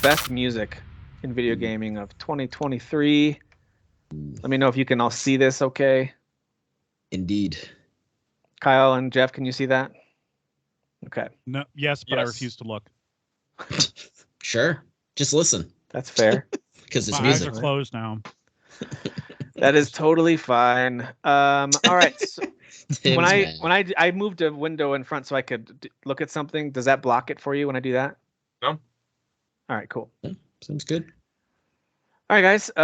best music in video gaming of 2023. Let me know if you can all see this okay. Indeed. Kyle and Jeff, can you see that? Okay. No, yes, but I refuse to look. Sure. Just listen. That's fair. Because it's My music. eyes are closed now. That is totally fine. All right. So when I moved a window in front so I could look at something, does that block it for you when I do that? No. All right, cool. Yeah, sounds good. All right, guys. Just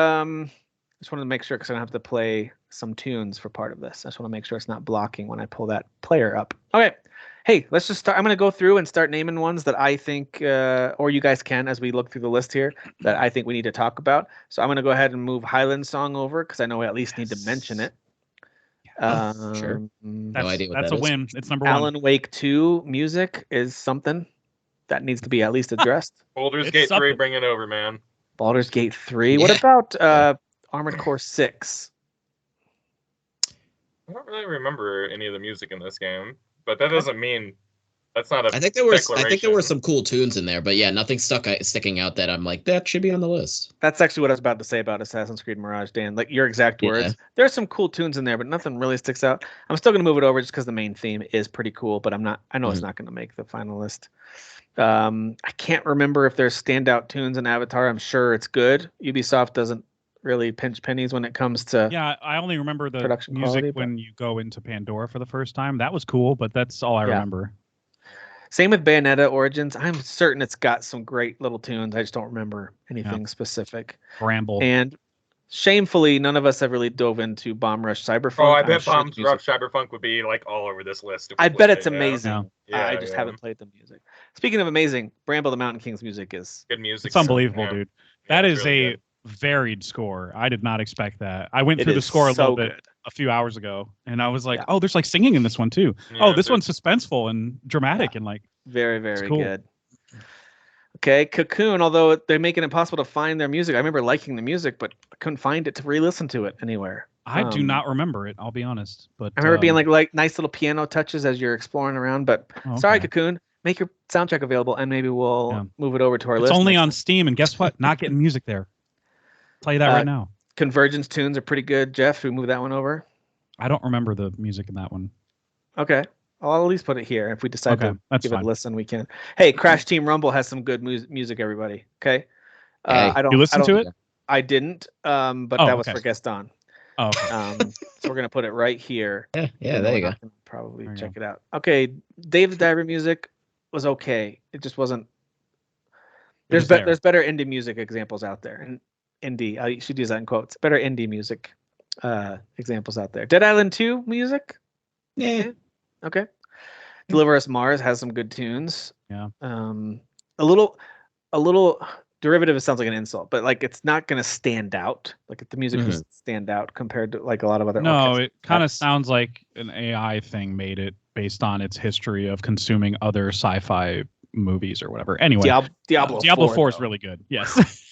wanted to make sure because I don't have to play some tunes for part of this. I just want to make sure it's not blocking when I pull that player up. Okay. Hey, let's just start. I'm going to go through and start naming ones that I think, or you guys can as we look through the list here, that I think we need to talk about. So I'm going to go ahead and move Highland Song over because I know we at least need to mention it. Sure. No idea what that's that a is. win. It's number one. Alan Wake 2 music is something that needs to be at least addressed. Baldur's It's Gate 3, something. bring it over, man. Baldur's Gate 3. Yeah. What about Armored Core 6? I don't really remember any of the music in this game, but that doesn't mean that's not a I think there were declaration. some cool tunes in there, but yeah, nothing sticking out that I'm like, that should be on the list. That's actually what I was about to say about Assassin's Creed Mirage, Dan. Like your exact Yeah. words. There's some cool tunes in there, but nothing really sticks out. I'm still gonna move it over just because the main theme is pretty cool, but I know it's not gonna make the final list. I can't remember if there's standout tunes in Avatar. I'm sure it's good. Ubisoft doesn't really pinch pennies when it comes to Yeah, I only remember the production music quality, but- when you go into Pandora for the first time. That was cool, but that's all I Yeah. remember. Same with Bayonetta Origins. I'm certain it's got some great little tunes. I just don't remember anything specific. Bramble. And shamefully, none of us have really dove into Bomb Rush Cyberpunk. Oh, I I'm bet sure Bombs the Rush Cyberpunk would be like all over this list. if I we bet played it's it, yeah. amazing. Yeah, I just yeah. haven't played the music. Speaking of amazing, Bramble the Mountain King's music is Good music. It's unbelievable, Yeah. dude. Yeah, That it's is really a good. varied score. I did not expect that. I went it through the is score a so little bit good. a few hours ago, and I was like, Yeah. oh, there's like singing in this one too. Yeah, Oh, this there's- one's suspenseful and dramatic and like Very, very cool. good. Okay, Cocoon, although they make it impossible to find their music. I remember liking the music, but I couldn't find it to re-listen to it anywhere. I do Um, not remember it. I'll be honest, but I remember being like nice little piano touches as you're exploring around, but oh, sorry, okay. Cocoon, make your soundtrack available and maybe we'll Yeah. move it over to our It's list. only next on time. Steam, and guess what? Not getting music there. Tell you that Uh, right now. Convergence tunes are pretty good. Jeff, should we move that one over? I don't remember the music in that one. Okay. I'll at least put it here. If we decide Okay, to that's give it fine. a listen, we can. Hey, Crash Team Rumble has some good music, everybody. Okay. Hey, I don't. You listened I don't, to it? I didn't. But Oh, that was okay. for Gaston. Oh, okay. So we're gonna put it right here. Yeah, even there though you we're go. not gonna Probably There you check it out. Okay, Dave the Diver music was okay. It just wasn't. was there. There's better indie music examples out there, and indie. I should use that in quotes. Better indie music examples out there. Dead Island 2 music. Yeah. Okay. Deliver Us Mars has some good tunes. Yeah. A little derivative sounds like an insult, but like it's not gonna stand out. Like the music doesn't stand out compared to like a lot of other. No, orchestras. it kind of That's- sounds like an AI thing made it based on its history of consuming other sci-fi movies or whatever. Anyway, Diablo 4 is though. really good. Yes.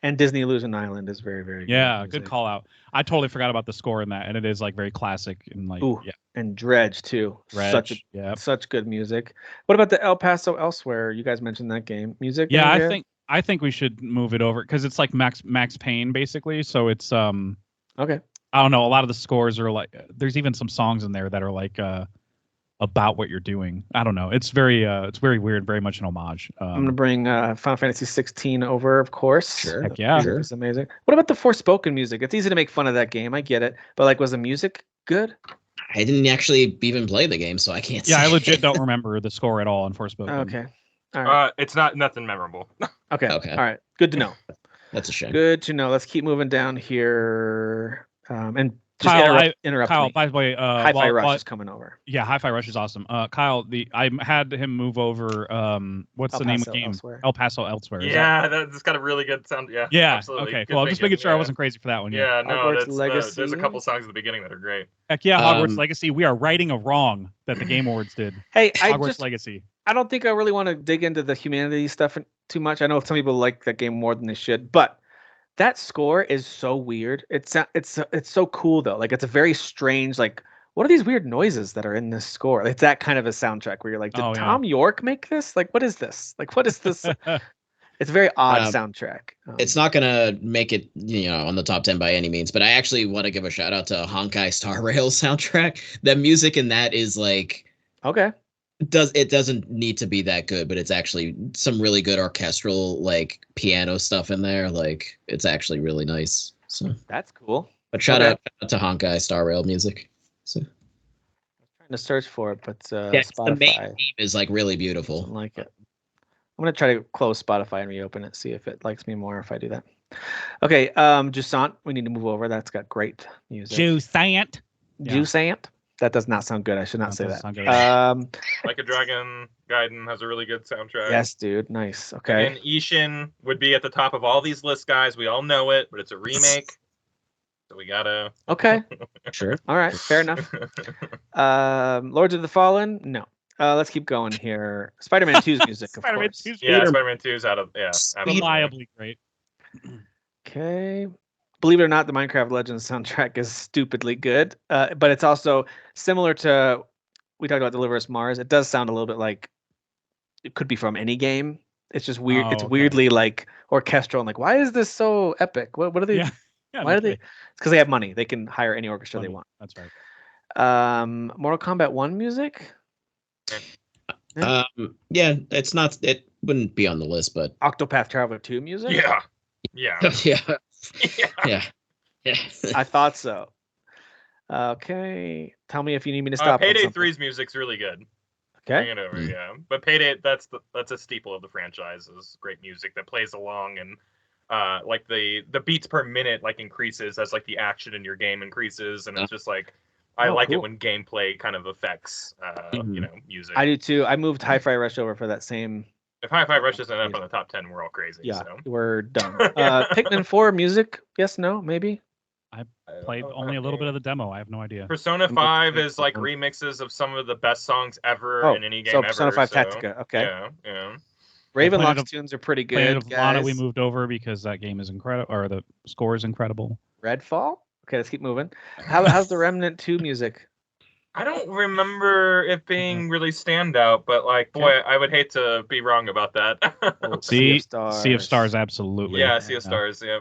And Disney Illusion Island is very, very Yeah, good. good music. call out. I totally forgot about the score in that, and it is like very classic and like Ooh, yeah, And Dredge too. Dredge. Yeah, Such good music. What about the El Paso Elsewhere? You guys mentioned that game. Music? yeah. any I think we should move it over because it's like Max Payne basically. So it's Okay. I don't know. A lot of the scores are like there's even some songs in there that are like about what you're doing. I don't know. It's very weird. Very much an homage. I'm gonna bring Final Fantasy 16 over, of course. Sure. Heck yeah. Music is amazing. What about the Forspoken music? It's easy to make fun of that game. I get it, but like, was the music good? I didn't actually even play the game, so I can't Yeah, I say. legit don't remember the score at all in Forspoken. Okay. All right. It's not nothing memorable. Okay. okay. All right. Good to know. That's a shame. Good to know. Let's keep moving down here. And just Kyle, interrupt Kyle, me. by the way, Hi-Fi Rush is coming over. yeah, Hi-Fi Rush is awesome. Kyle, I had him move over. What's El the name of Paso the game? Elsewhere. El Paso Elsewhere. is that- Yeah, that's got a really good sound. Yeah. Yeah. Absolutely. Okay. Good Cool. I'm just thinking, making sure I yeah. wasn't crazy for that one. Yeah, no, Hogwarts there's a Legacy. couple songs at the beginning that are great. Heck yeah, Hogwarts Um, Legacy. We are righting a wrong that the Game Awards did. Hey, Hogwarts Legacy. I don't think I really want to dig into the humanity stuff too much. I know some people like that game more than they should, but that score is so weird. It's so cool though. Like it's a very strange. Like what are these weird noises that are in this score? It's that kind of a soundtrack where you're like, did Oh, yeah. Tom York make this? Like what is this? Like what is this? It's a very odd Um, soundtrack. It's not gonna make it, on the top 10 by any means, but I actually want to give a shout out to Honkai Star Rail soundtrack. The music in that is like Okay. it doesn't need to be that good, but it's actually some really good orchestral like piano stuff in there. Like it's actually really nice. So, That's cool. but shout Okay. out to Honkai Star Rail music. So Trying to search for it, but yeah, the main Spotify theme is like really doesn't beautiful. like it. I'm gonna try to close Spotify and reopen it, see if it likes me more if I do that. Okay, Jusant, we need to move over. That's got great music. Jusant. Yeah. Jusant. That does not sound good. I should not No, say doesn't that. sound good. Like a Dragon Gaiden has a really good soundtrack. Yes, dude. Nice. Okay. And Ishin would be at the top of all these lists, guys. We all know it, but it's a remake. So we gotta. Okay. Sure. All right. Fair enough. Lords of the Fallen. No. Let's keep going here. Spider-Man 2's music, of Spider-Man course. 2's Yeah, Peter- Spider-Man 2 is out of reliably great. Okay. Believe it or not, the Minecraft Legends soundtrack is stupidly good, but it's also similar to we talked about Deliver Us Mars. It does sound a little bit like it could be from any game. It's just weird. Oh, It's okay. weirdly like orchestral and like, why is this so epic? What are they? Yeah. Yeah, Why no do they? kidding. It's because they have money. They can hire any orchestra they Funny. want. That's right. Mortal Kombat 1 music. Yeah, it's not. It wouldn't be on the list, but Octopath Traveler 2 music. Yeah. Yeah. yeah, Yeah. yeah, yeah. I thought so. Okay. Tell me if you need me to stop. on Payday something. 3's music's really good. Okay. Bring it over, Mm. yeah. But Payday, that's a staple of the franchise. Is great music that plays along and like the beats per minute like increases as like the action in your game increases, and it's just like I Oh, like cool. it when gameplay kind of affects music. I do too. I moved Hi-Fi Rush over for that same. If High Five Rush doesn't end up on the top 10, we're all crazy. Yeah, So. we're done. Pikmin 4 music. Yes, no, maybe. Played only a little bit of the demo. I have no idea. Persona I'm 5 looking is like at- remixes of some of the best songs ever Oh, in any game so ever. Persona 5 so, Tactica. Okay. Yeah, yeah. Ravenlock's Planet of- tunes are pretty Planet good. of Lana we guys. moved over because that game is incredible, or the score is incredible. Redfall. Okay, let's keep moving. How's the Remnant 2 music? I don't remember it being really standout, but like, boy, Okay. I would hate to be wrong about that. Oh, Sea of Sea of Stars, absolutely. Yeah, Sea of Stars. Yeah.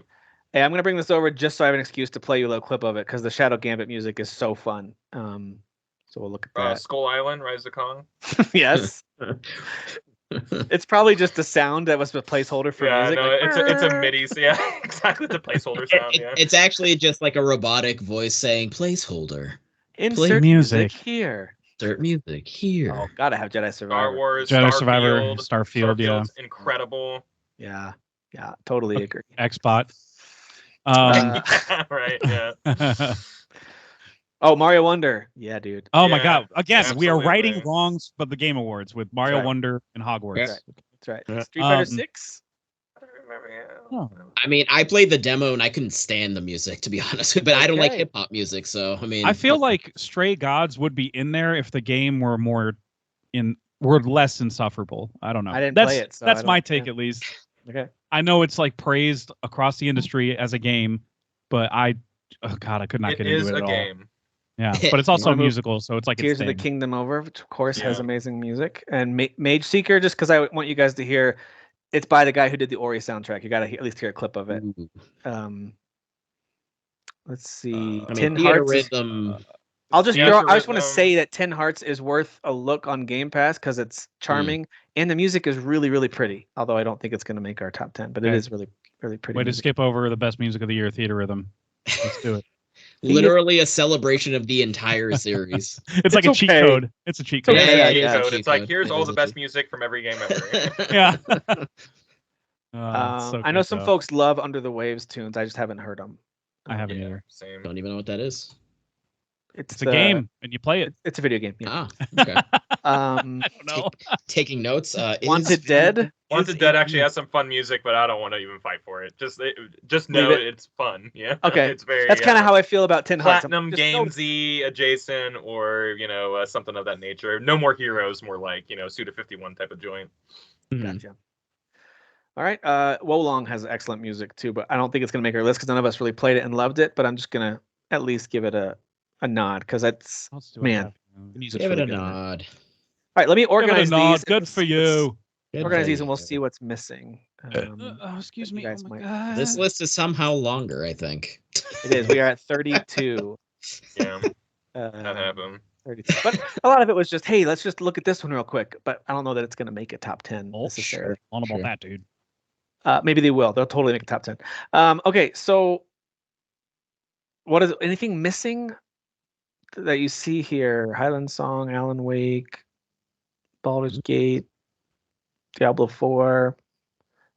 Hey, I'm gonna bring this over just so I have an excuse to play you a little clip of it because the Shadow Gambit music is so fun. So we'll look at that. Skull Island, Rise of Kong. Yes, it's probably just the sound that was the placeholder for Yeah, music. no, like, it's a MIDI. So yeah, exactly the placeholder sound. Yeah. It's actually just like a robotic voice saying placeholder. insert music. here. Insert music here. Oh, gotta have Jedi Survivor. Star Wars, Jedi Survivor, Starfield, Starfield, yeah. Starfield's incredible. Yeah, totally agree. Xbot. Right. Yeah. Oh, Mario Wonder. Yeah, dude. Oh my Yeah, God! Again, we are righting absolutely. wrongs for the Game Awards with Mario right. Wonder and Hogwarts. Yeah. That's right. Yeah. Street Fighter Um, 6. I don't remember. Yeah. Oh. I mean, I played the demo and I couldn't stand the music, to be honest. But I don't like Okay. hip hop music, so I mean, I feel like Stray Gods would be in there if the game were less insufferable. I don't know. I didn't that's, play it, so I that's don't- my take yeah. at least. Okay. I know it's like praised across the industry as a game, but oh God, I could not It get is into it a at game. all. Yeah, but it's also wanna move musical, so it's like Tears it's of the thing. Kingdom over, which of course has Yeah. amazing music, and Mage Seeker. Just because I want you guys to hear, it's by the guy who did the Ori soundtrack. You got to at least hear a clip of it. Ooh. Let's see. I Tin mean, Hearts. Is- Theatrhythm. I'll just Yeah, throw. for I just want to rhythm. say that Tin Hearts is worth a look on Game Pass because it's charming and the music is really, really pretty. Although I don't think it's going to make our top 10, but it Okay. is really, really pretty. Way to music. skip over the best music of the year, Theater Rhythm. Let's do it. Literally a celebration of the entire series. It's like It's a cheat okay. code. It's a cheat So code. Yeah, yeah, it's a cheat yeah, code. cheat It's like code. here's It all is the a best cheat- music from every game ever. Yeah. I know some folks love Under the Waves tunes. I just haven't heard them. I haven't Yeah, either. Same. Don't even know what that is. It's a game, and you play it. It's a video game. Yeah. Ah, okay. Um, I don't know. Taking notes. It Wanted is- Dead. Wanted is Dead a- actually has some fun music, but I don't want to even fight for it. Just know Leave it. it's fun. Yeah. Okay. It's very. That's kind of how I feel about Tin Hearts. I'm Platinum just so- Gamesy adjacent, or something of that nature. No More Heroes, more like Suda 51 type of joint. Mhm. Gotcha. All right. Wolong has excellent music too, but I don't think it's gonna make our list because none of us really played it and loved it. But I'm just gonna at least give it a nod because that's Let's do it Man. afternoon. the music's Give it really a good. nod. All right, let me Give it a organize nod. these. Good for you. Good organize for these you. and we'll see what's missing. Excuse you me. guys Oh my might- God. This list is somehow longer, I think. It is. We are at 32. Yeah, that Um, happened. 32. But a lot of it was just, hey, let's just look at this one real quick. But I don't know that it's going to make a top 10 Oh, necessarily. On about Sure. that, dude. Maybe they will. They'll totally make a top 10. Okay, so what is anything missing that you see here? Highland Song, Alan Wake, Baldur's Gate, Diablo 4.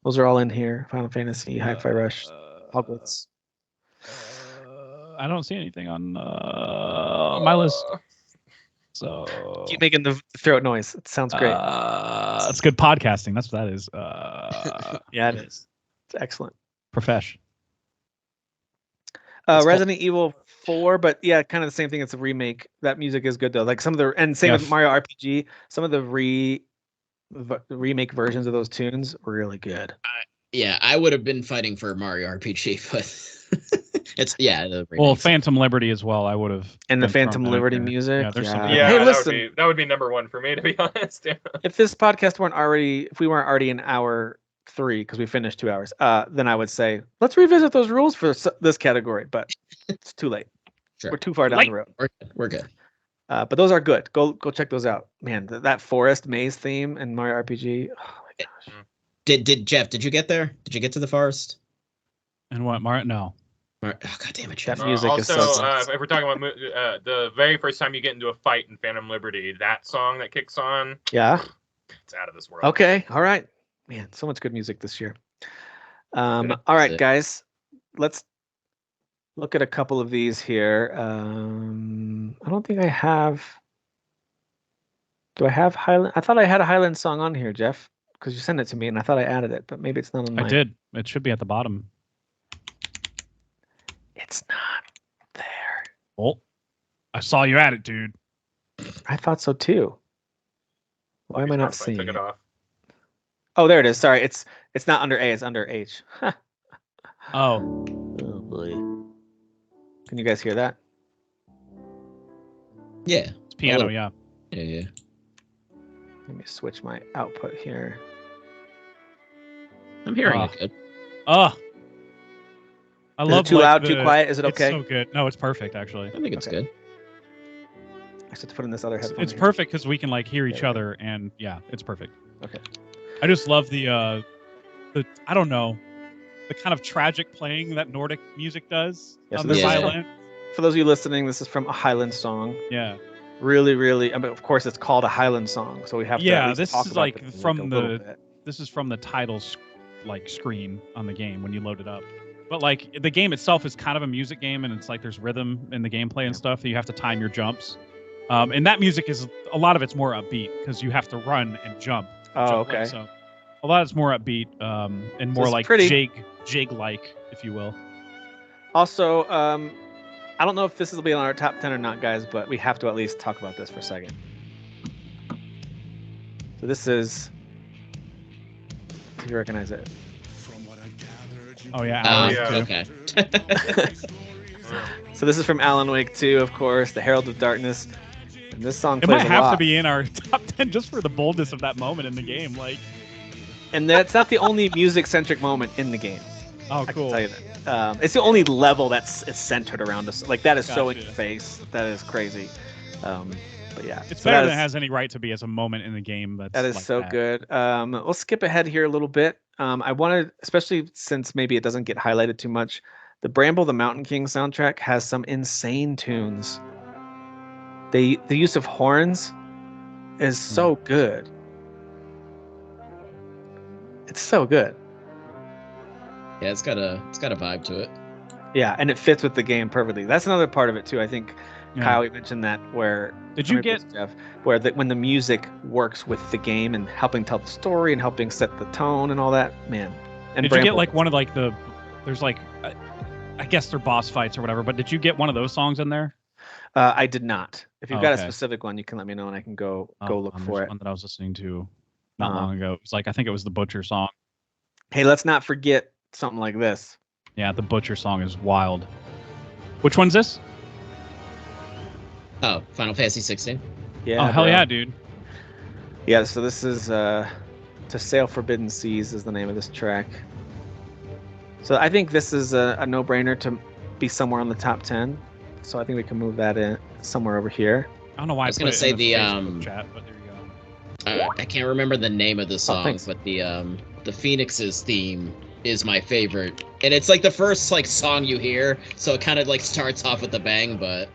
Those are all in here. Final Fantasy, Hi-Fi Rush, Hogwarts. I don't see anything on my list. So Keep making the throat noise. It sounds great. It's good podcasting. That's what that is. Yeah, it is. It's excellent. Profesh. It's Resident Evil 4, but yeah, kind of the same thing. It's a remake. That music is good though. Like some of the and same with Yes. Mario RPG. Some of the remake versions of those tunes were really good. Yeah, I would have been fighting for Mario RPG, but it's the Well, remakes. Phantom Liberty as well. I would have. And the been thrown Phantom in Liberty there. music. Yeah, there's some Yeah. good Yeah, Hey, that listen. that would be number one for me, to be honest. Yeah. If this podcast weren't already, if we weren't already in hour 3 because we finished 2 hours, then I would say let's revisit those rules for this category. But it's too late. Sure. We're too far down Late. the road. We're good. But those are good. Go check those out, man. That forest maze theme in Mario RPG. Oh my gosh. Did Jeff? Did you get there? Did you get to the forest? And what, Mario? No. Oh God damn it, Jeff! That music is also, so good. if we're talking about the very first time you get into a fight in Phantom Liberty, that song that kicks on, Yeah. it's out of this world. Okay. All right. Man, so much good music this year. All right, Sick. guys. Let's look at a couple of these here. I don't think I have. Do I have Highland? I thought I had a Highland song on here, Jeff, because you sent it to me, and I thought I added it, but maybe it's not on I mine. did. It should be at the bottom. It's not there. Oh, I saw you at it, dude. I thought so too. Why am I not If I seeing took it? it off. Oh, there it is. Sorry, it's not under A. It's under H. Oh, Oh boy. Can you guys hear that? Yeah, it's piano. little. Yeah. yeah. Let me switch my output here. I'm hearing Ah. it good. Oh, I Is love it too like, loud, too the- quiet? Is it It's okay? so good. No, it's perfect actually. I think it's Okay. good. I just have to put in this other headphone. It's here. perfect because we can like hear each There we other, and yeah, it's perfect. Okay. I just love the I don't know, the kind of tragic playing that Nordic music does Yeah, so on this the is- violin. For those of you listening, this is from a Highland song. Yeah, Really, really. I mean, of course, it's called a Highland song, so we have to. Yeah, at least this talk is about like the music from a little the- bit. this is from the titles like screen on the game when you load it up. But like the game itself is kind of a music game, and it's like there's rhythm in the gameplay and stuff that you have to time your jumps. And that music is a lot of it's more upbeat because you have to run and jump. Oh, jump, okay. So a lot of it's more upbeat and more it's like pretty. jig like, if you will. Also, I don't know if this will be on our top 10 or not, guys, but we have to at least talk about this for a second. So this is. Do you recognize it? Oh yeah, Oh, Alan, yeah. okay. So this is from Alan Wake 2, of course, The Herald of Darkness. And this song It plays might a have lot. to be in our top 10 just for the boldness of that moment in the game. Like, And that's not the only music-centric moment in the game. oh, I can cool. tell you that. It's the only level that's is centered around us. Like that is so in Gotcha. your face. That is crazy. But yeah, It's so better that than it is- has any right to be as a moment in the game. That is like so that. good. We'll skip ahead here a little bit. I wanted, especially since maybe it doesn't get highlighted too much, the Bramble the Mountain King soundtrack has some insane tunes. The use of horns is so good. It's so good. Yeah, it's got a vibe to it. Yeah, and it fits with the game perfectly. That's another part of it too. I think Yeah. Kyle, you mentioned that where Did you Maybe get? it's Jeff, where when the music works with the game and helping tell the story and helping set the tone and all that, man. And Did you get Bramble- like one of like the? There's like, I guess they're boss fights or whatever. But did you get one of those songs in there? I did not. If you've Oh, got a okay. specific one, you can let me know and I can go look There's for it. One that I was listening to not Uh-huh. long ago. It was like I think it was the Butcher song. Hey, let's not forget something like this. Yeah, the Butcher song is wild. Which one's this? Oh, Final Fantasy 16. Yeah. oh hell bro. yeah, dude! Yeah. So this is To Sail Forbidden Seas is the name of this track. So I think this is a no-brainer to be somewhere on the top 10. So I think we can move that in somewhere over here. I don't know why I was put gonna it say in the, Facebook chat, but there you go. I can't remember the name of the song, thanks. but the Phoenix's theme is my favorite, and it's like the first like song you hear, so it kind of like starts off with a bang, but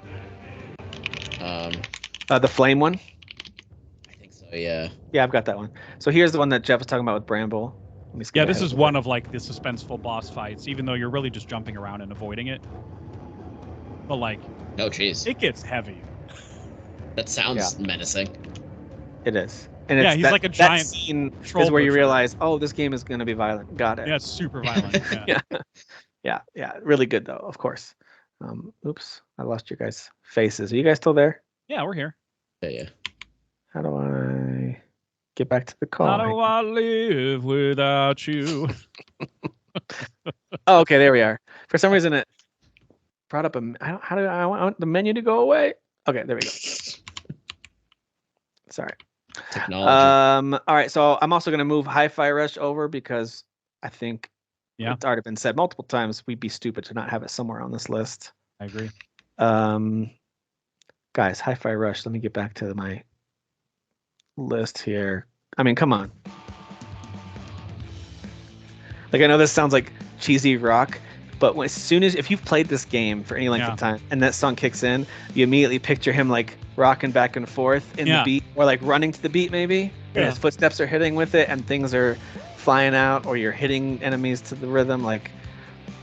The Flame one. I think so, yeah. Yeah, I've got that one. So here's the one that Jeff was talking about with Bramble. Let me skip Yeah, ahead this a is little one bit. of like the suspenseful boss fights, even though you're really just jumping around and avoiding it. But like, Oh, jeez, it gets heavy. that sounds menacing. It is. And Yeah, it's he's that, like a that giant scene troll is where you butcher. realize, oh, this game is going to be violent. Got it. Yeah, it's super violent. Yeah. Yeah. Really good though, of course. Oops, I lost your guys' faces. Are you guys still there? Yeah, we're here. Yeah. How do I get back to the call? How do I live without you? Oh, okay, there we are. For some reason, it brought up how do I want the menu to go away? Okay, there we go. Sorry. Technology. All right, so I'm also going to move Hi-Fi Rush over because I think it's already been said multiple times. We'd be stupid to not have it somewhere on this list. I agree. Guys, Hi-Fi Rush. Let me get back to my list here. I mean, come on. Like, I know this sounds like cheesy rock, but as soon as if you've played this game for any length of time and that song kicks in, you immediately picture him like rocking back and forth in the beat, or like running to the beat maybe, and his footsteps are hitting with it, and things are flying out, or you're hitting enemies to the rhythm. Like,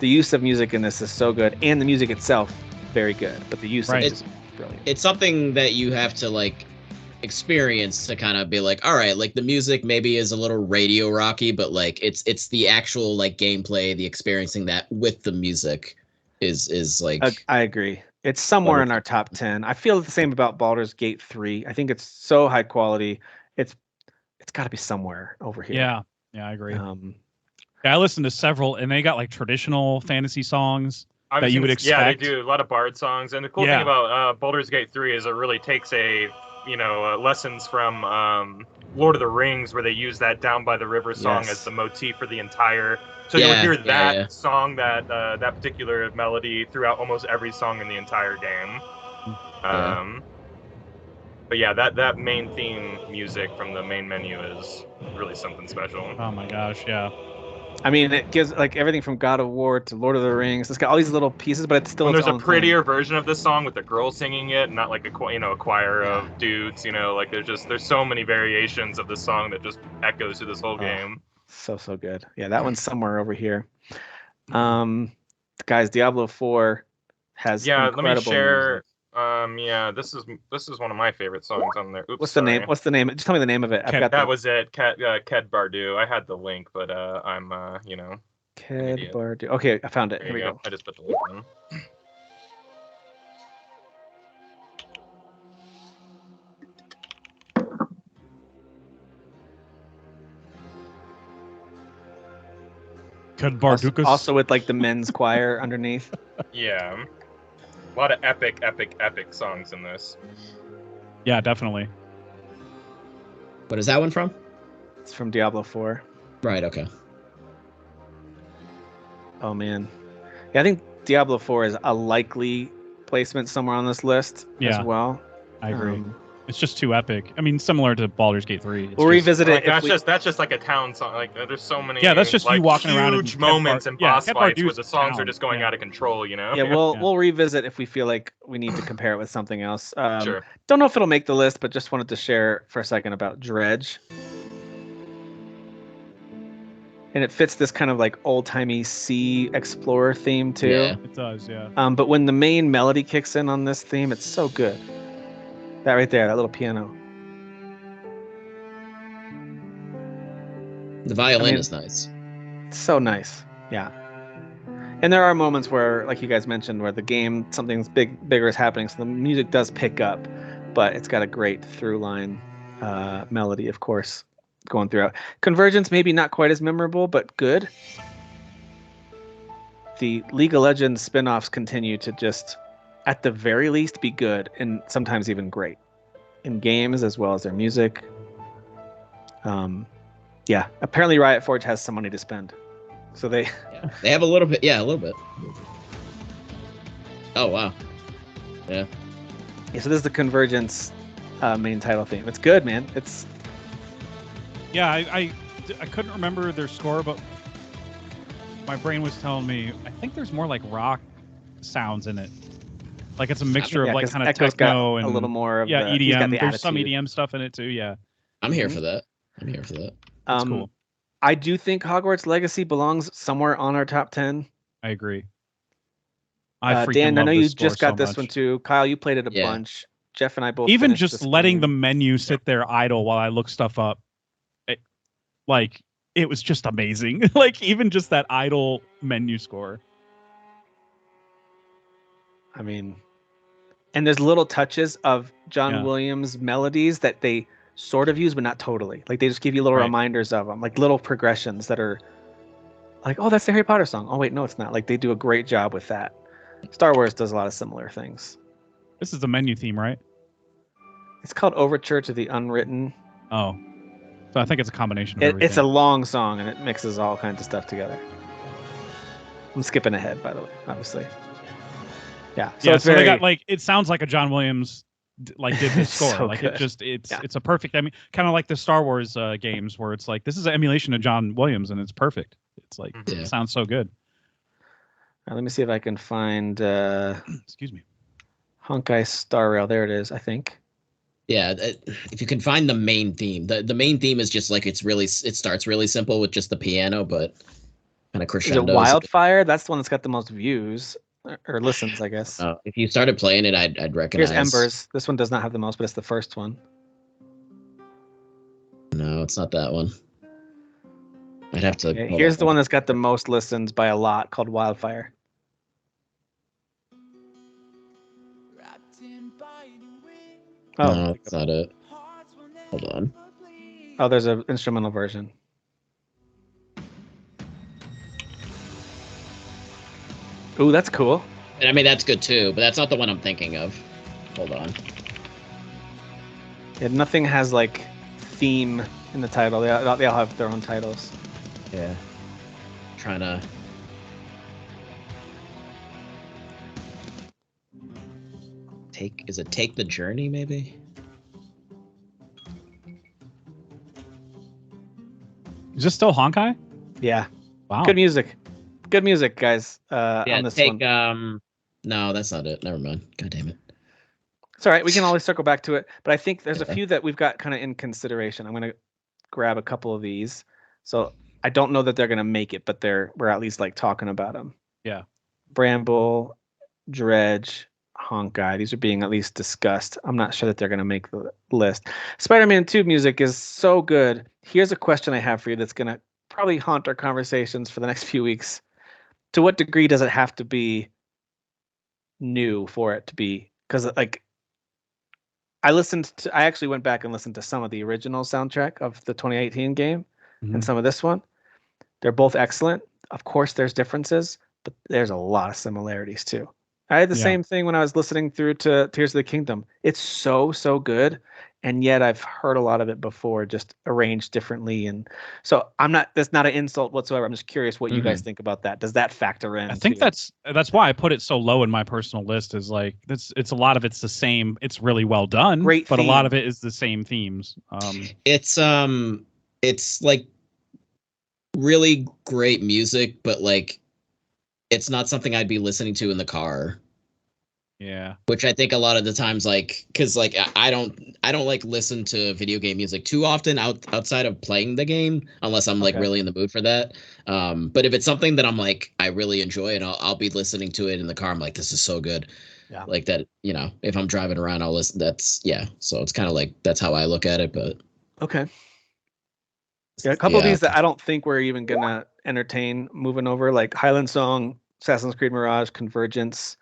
the use of music in this is so good, and the music itself very good, but the use of it is brilliant. It's something that you have to like experience to kind of be like, all right, like the music maybe is a little radio rocky, but like it's the actual like gameplay, the experiencing that with the music is like I agree. It's somewhere in our top 10. I feel the same about Baldur's Gate 3. I think it's so high quality. It's got to be somewhere over here. Yeah, I agree. Yeah, I listened to several, and they got like traditional fantasy songs that you would expect. Yeah, they do a lot of bard songs, and the cool thing about Baldur's Gate 3 is it really takes lessons from Lord of the Rings, where they use that Down by the River song as the motif for the entire. So you'll hear that song, that particular melody throughout almost every song in the entire game. But yeah, that main theme music from the main menu is really something special. Oh my gosh, yeah. I mean, it gives like everything from God of War to Lord of the Rings. It's got all these little pieces, but it's still. There's a prettier version of this song with the girl singing it, not like a choir of dudes. Like there's so many variations of the song that just echoes through this whole game. So good. Yeah, that one's somewhere over here. Guys, Diablo 4 has incredible let me share. music. This is one of my favorite songs on there. Oops, What's the name? Just tell me the name of it. That was it. Ked Bardu. I had the link, but I'm Ked Bardu. Okay, I found it. Here we go. I just put the link in. Ked Bardukas. Also with like the men's choir underneath. Yeah. A lot of epic songs in this. Yeah, definitely. What is that one from? It's from Diablo 4. Right, okay. Oh man. Yeah, I think Diablo 4 is a likely placement somewhere on this list as well. I agree. It's just too epic. I mean, similar to Baldur's Gate 3. We'll revisit it. That's just like a town song. Like there's so many. Yeah, that's just you walking around. Huge moments and boss fights where the songs are just going out of control. Yeah, we'll revisit if we feel like we need to compare it with something else. Sure. Don't know if it'll make the list, but just wanted to share for a second about Dredge. And it fits this kind of like old-timey sea explorer theme too. Yeah. It does, yeah. But when the main melody kicks in on this theme, it's so good. That right there, that little piano. The violin is nice. So nice, yeah. And there are moments where, like you guys mentioned, where the game, something's bigger is happening, so the music does pick up, but it's got a great through line melody, of course, going throughout. Convergence, maybe not quite as memorable, but good. The League of Legends spin-offs continue to just, at the very least, be good, and sometimes even great in games as well as their music. Yeah, apparently Riot Forge has some money to spend, so they. Yeah. They have a little bit. Yeah, a little bit. Oh wow. Yeah. Yeah, so this is the Convergence main title theme. It's good, man. It's Yeah, I couldn't remember their score, but my brain was telling me I think there's more like rock sounds in it. Like it's a mixture yeah, of like 'cause kind of Echo's techno got and a little more of yeah, the, he's got EDM. the There's some attitude. EDM stuff in it too. Yeah, I'm here Mhm. for that. I'm here for that. that's cool. I do think Hogwarts Legacy belongs somewhere on our top 10. I agree. I freaking Dan, I love know this you score just got so this much. one too. Kyle, you played it a Yeah. bunch. Jeff and I both Even finished just this letting the game. menu sit there idle while I look stuff up, like it was just amazing. Like even just that idle menu score. I mean, and there's little touches of John Yeah. Williams melodies that they sort of use, but not totally. Like they just give you little Right. reminders of them, like little progressions that are like, oh, that's the Harry Potter song. Oh wait, no, it's not. Like they do a great job with that. Star Wars does a lot of similar things. This is the menu theme, right? It's called Overture to the Unwritten. Oh, so I think it's a combination of It's everything. a long song and it mixes all kinds of stuff together. I'm skipping ahead, by the way, obviously. Yeah. So yeah, it's so very, they got like it sounds like a John Williams like did this It's score. so Like good. it just it's Yeah. it's a perfect. I mean, kind of like the Star Wars games where it's like this is an emulation of John Williams and it's perfect. It's like Yeah. it sounds so good. let me see if I can find Excuse me. Honkai Star Rail. There it is, I think. Yeah, if you can find the main theme, the main theme is just like it starts really simple with just the piano, but kind of Is crescendos. it Wildfire? That's the one that's got the most views or listens, I guess. If you started playing it, I'd recognize. Here's Embers. This one does not have the most, but it's the first one. No, it's not that one. I'd have to. Okay, hold here's on. the one that's got the most listens by a lot, called Wildfire. Oh, No, that's not it. Hold on. oh, there's an instrumental version. Ooh, that's cool. And I mean that's good too, but that's not the one I'm thinking of. Hold on. Yeah, nothing has like theme in the title. They all have their own titles. Yeah. Trying to. Is it Take the Journey, maybe? Is this still Honkai? Yeah, Wow. good music. Good music, guys. Yeah, on this take one. no, that's not it. Never mind. God damn it. It's all right. We can always circle back to it. But I think there's a Yeah. few that we've got kind of in consideration. I'm gonna grab a couple of these. So I don't know that they're gonna make it, but we're at least like talking about them. Yeah. Bramble, Dredge, Honkai. These are being at least discussed. I'm not sure that they're gonna make the list. Spider-Man 2 music is so good. Here's a question I have for you that's gonna probably haunt our conversations for the next few weeks. To what degree does it have to be new for it to be? Because like I actually went back and listened to some of the original soundtrack of the 2018 game Mhm. and some of this one. They're both excellent. Of course, there's differences, but there's a lot of similarities too. I had the Yeah. same thing when I was listening through to Tears of the Kingdom. It's so good, and yet I've heard a lot of it before, just arranged differently. And so that's not an insult whatsoever. I'm just curious what you guys think about that. Does that factor in? I think too? that's why I put it so low in my personal list. Is like it's a lot of it's the same. It's really well done, Great but a lot theme. of it is the same themes. It's like really great music, but like it's not something I'd be listening to in the car. Yeah. Which I think a lot of the times, like, because like I don't like listen to video game music too often outside of playing the game, unless I'm like Okay. really in the mood for that. But if it's something that I'm like I really enjoy and I'll be listening to it in the car, I'm like, this is so good. Yeah. Like that, if I'm driving around, I'll listen. So it's kind of like that's how I look at it. But Okay. Yeah, a couple of Yeah. these that I don't think we're even gonna entertain moving over, like Highland Song, Assassin's Creed Mirage, Convergence,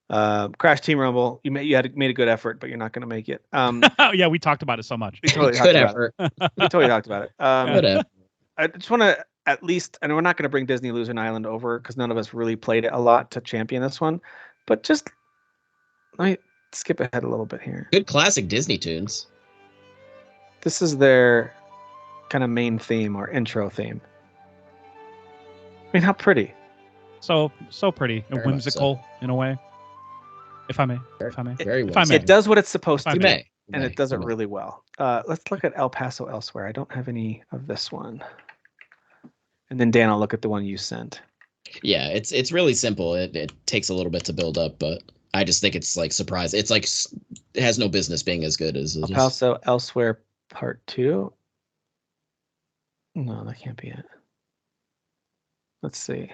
Crash Team Rumble. You made a good effort, but you're not gonna make it. Yeah, we talked about it so much. We totally talked good about effort. it. We totally talked about it. Good effort. I just want to at least, and we're not gonna bring Disney Losing Island over because none of us really played it a lot to champion this one, but just let me skip ahead a little bit here. Good classic Disney tunes. This is their kind of main theme or intro theme. I mean, how pretty. So pretty and Very much so. whimsical in a way. If I may. If I may. Very If I may. It does what it's supposed If I to You do, may. may. and You it does it may. really well. Let's look at El Paso Elsewhere. I don't have any of this one. And then Dan, I'll look at the one you sent. Yeah, it's really simple. It takes a little bit to build up, but I just think it's like surprise. It's like it has no business being as good as it El is. Paso Elsewhere Part 2. No, that can't be it. Let's see.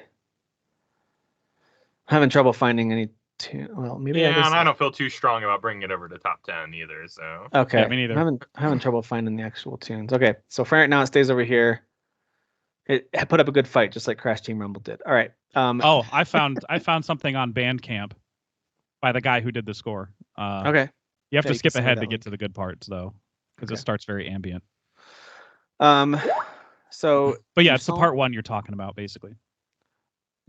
I'm having trouble finding any tune. Well, maybe Yeah, I and I don't feel too strong about bringing it over to top 10 either. So Okay. Yeah, me neither. I'm having trouble finding the actual tunes. Okay, so for right now, it stays over here. It put up a good fight, just like Crash Team Rumble did. All right. Oh, I found something on Bandcamp by the guy who did the score. Okay. You have Yeah, to you skip can send me ahead that to get link. to the good parts though, because Okay. it starts very ambient. So But yeah, it's the Jusant- part 1 you're talking about, basically.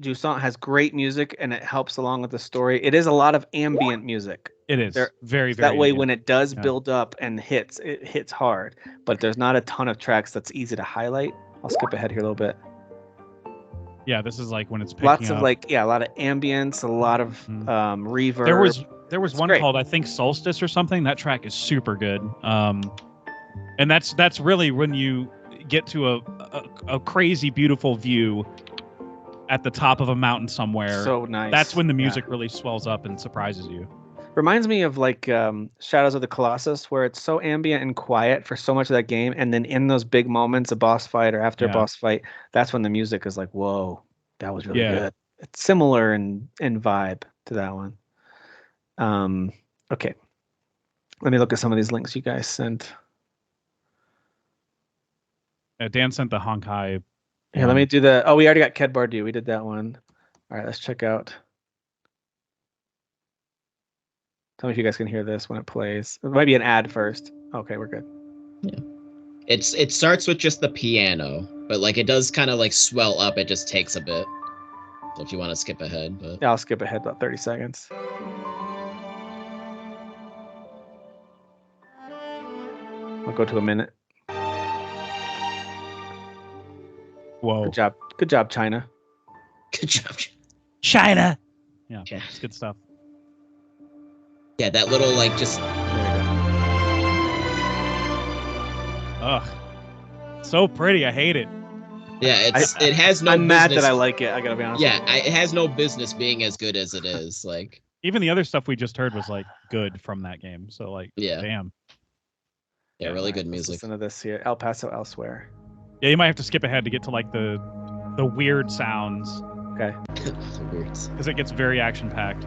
Jusant has great music, and it helps along with the story. It is a lot of ambient music. It is There- very That way, ambient. when it does Yeah. build up and hits, it hits hard. But there's not a ton of tracks that's easy to highlight. I'll skip ahead here a little bit. Yeah, this is like when it's picking Lots of up. a lot of ambience, a lot of Mhm. reverb. There was It's one great. called, I think, Solstice or something. That track is super good. And that's really when you get to a crazy beautiful view at the top of a mountain somewhere. So nice. That's when the Yeah. music really swells up and surprises you. Reminds me of like Shadows of the Colossus, where it's so ambient and quiet for so much of that game, and then in those big moments, a boss fight or after a Yeah. boss fight, that's when the music is like, "Whoa, that was really Yeah. good." It's similar in vibe to that one. Okay, let me look at some of these links you guys sent. Dan sent the Honkai. Here, let me do the. Oh, we already got Ked Bardu. We did that one. All right, let's check out. Tell me if you guys can hear this when it plays. It might be an ad first. Okay, we're good. It starts with just the piano, but like it does kind of like swell up. It just takes a bit. So if you want to skip ahead, but Yeah, I'll skip ahead about 30 seconds. I'll go to a minute. Whoa. Good job, China. good job. China. Yeah, Yeah. it's good stuff. Yeah, that little like just There we go. Ugh. So pretty. I hate it. yeah, it has no. I'm mad business- that I like it. I gotta be honest. Yeah, it has no business being as good as it is. Like, Even the other stuff we just heard was like good from that game. So like, yeah, damn. yeah, really good Let's music. listen to this here. El Paso Elsewhere. Yeah, you might have to skip ahead to get to like the weird sounds Okay. Weird. because it gets very action packed.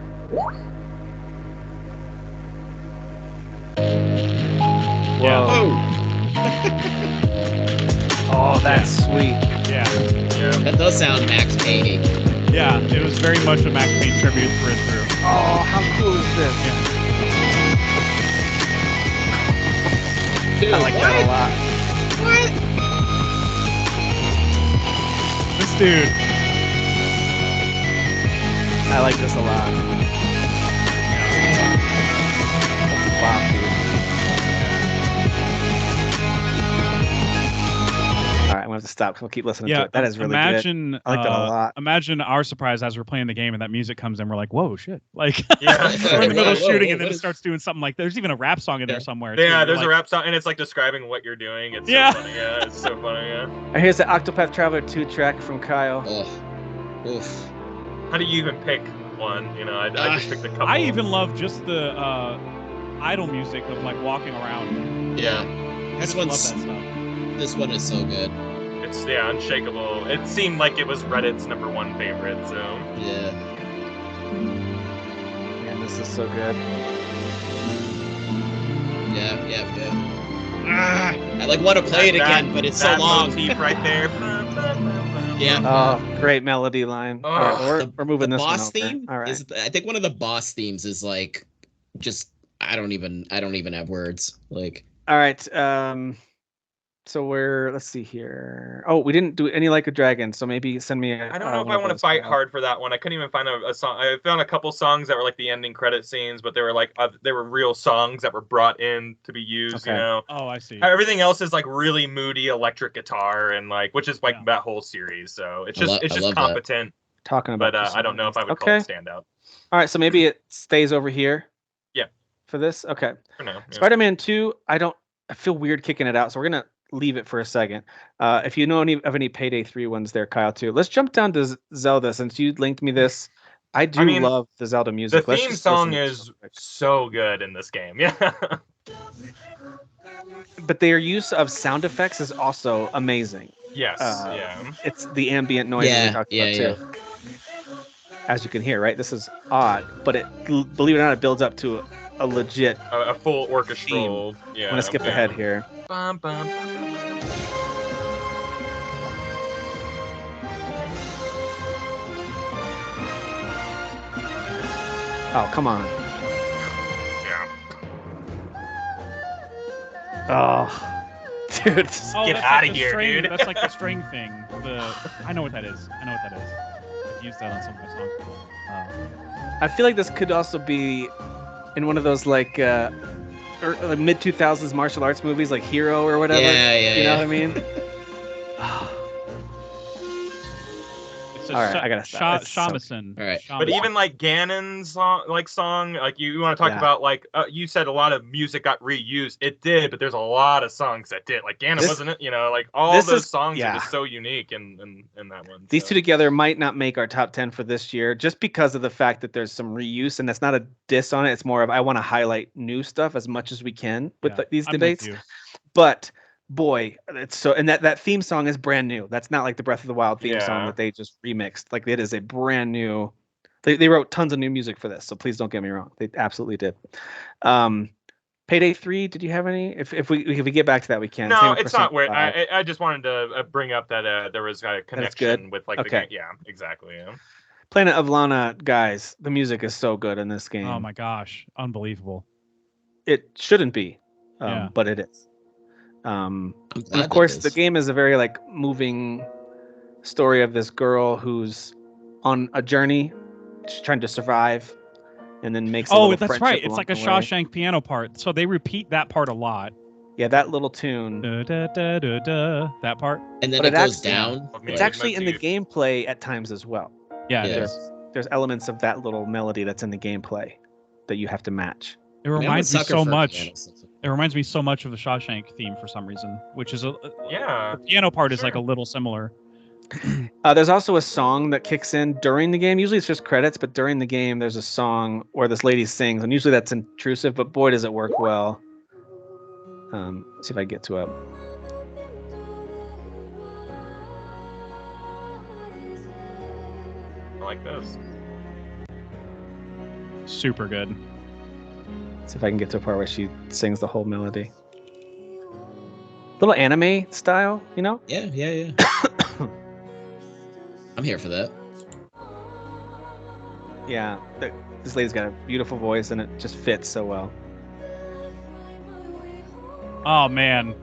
Yeah. Oh, Oh, that's sweet. Yeah. that does sound Max Payne. Yeah. It was very much a Max Payne tribute through and through. Oh, how cool is this? Dude, I like that a lot. What? This dude. I like this a lot. Wow, dude. All right, I'm gonna have to stop because we'll keep listening to Yeah. it. That is really good. imagine, I like that a lot. Imagine our surprise as we're playing the game and that music comes in. We're like, whoa, shit. Like, Yeah. we're in the middle of Whoa, shooting whoa, and then what it is- starts doing something like there's even a rap song in there Yeah. somewhere. too. Yeah, You're there's like, a rap song, and it's like describing what you're doing. It's Yeah. so funny. Yeah, it's so funny. Yeah. And here's the Octopath Traveler 2 track from Kyle. Oh, oof. How do you even pick one? You know, I just picked a couple. I even love just the idle music of like walking around. Yeah, I this just love that one's stuff. this one is so good. It's unshakable. It seemed like it was Reddit's #1 favorite. So Yeah, Man, this is so good. yeah. I like want to play it again, but it's so that long. motif right there. Yeah. Oh, great melody line. All right, Oh, we're moving the this boss one over. theme All right. is I think one of the boss themes is like just I don't even have words. Like All right. So let's see here. Oh, we didn't do any Like a Dragon, so maybe send me. I don't know if I want to fight hard for that one. I couldn't even find a song. I found a couple songs that were like the ending credit scenes, but they were like they were real songs that were brought in to be used. Okay. You know. Oh, I see. Everything else is like really moody electric guitar and like, which is like Yeah. that whole series. So it's I just it's I just love that. competent, Talking about. but I don't know if I would call Okay. it standout All right, so maybe it stays over here. Yeah. For this, okay. for now. Yeah. Spider-Man 2. I feel weird kicking it out, so we're gonna leave it for a second. If you know any Payday 3 ones there, Kyle, too. Let's jump down to Zelda since you linked me this. I mean, love the Zelda The music. Let's theme just song listen is real quick. so good in this game. Yeah. But their use of sound effects is also amazing. Yes. Uh, Yeah. It's the ambient noise we Yeah, talked yeah, about too. As you can hear, right? This is odd, but believe it or not, it builds up to a legit. A full orchestral. Yeah. I'm gonna skip yeah. ahead here. Bum, bum, bum. Oh, come on. Yeah. Oh, dude. Oh, Get that's outta like the here, string, dude. That's like the string thing. I know what that is. I've used that on some of my songs. I feel like this could also be in one of those like mid 2000s martial arts movies, like Hero or whatever. Yeah. You know what I mean? It's a All right, I gotta stop. It's so- shamisen. All right. But even like Ganon's song, like you want to talk Yeah. about like you said a lot of music got reused. It did, but there's a lot of songs that did. Like Ganon This- wasn't it? You know, like all this those is- songs yeah. are just so unique in that one. These so. two together might not make our top 10 for this year just because of the fact that there's some reuse, and that's not a diss on it. It's more of I want to highlight new stuff as much as we can with these I'm with debates. you. But boy, it's so, and that theme song is brand new. That's not like the Breath of the Wild theme song Yeah. that they just remixed. Like it is a brand new. They wrote tons of new music for this, so please don't get me wrong. They absolutely did. Payday 3. Did you have any? If we get back to that, we can. No, Same with it's not Persona weird. 5. I just wanted to bring up that there was a connection with like Okay. the game. Yeah, exactly. Yeah. Planet of Lana, guys. The music is so good in this game. Oh my gosh, unbelievable. It shouldn't be, Yeah. but it is. I'm And glad of course, that the is. game is a very like moving story of this girl who's on a journey, she's trying to survive, and then makes. A Oh, little that's friendship right. It's along like a the way. Shawshank piano part. So they repeat that part a lot. Yeah, that little tune. Da, da, da, da, da, that part. And then But it it goes actually- down. It's like- actually in the gameplay at times as well. Yeah, it Yeah. is. There's elements of that little melody that's in the gameplay that you have to match. It I mean, I'm a reminds me sucker so for much. piano stuff. It reminds me so much of the Shawshank theme for some reason, which is Yeah. the piano part is like a Sure. little similar. There's also a song that kicks in during the game. Usually it's just credits, but during the game there's a song where this lady sings, and usually that's intrusive, but boy does it work well. See if I get to it. I like this. Super good. See if I can get to a part where she sings the whole melody. Little anime style, you know? Yeah. I'm here for that. Yeah. This lady's got a beautiful voice, and it just fits so well. Oh man.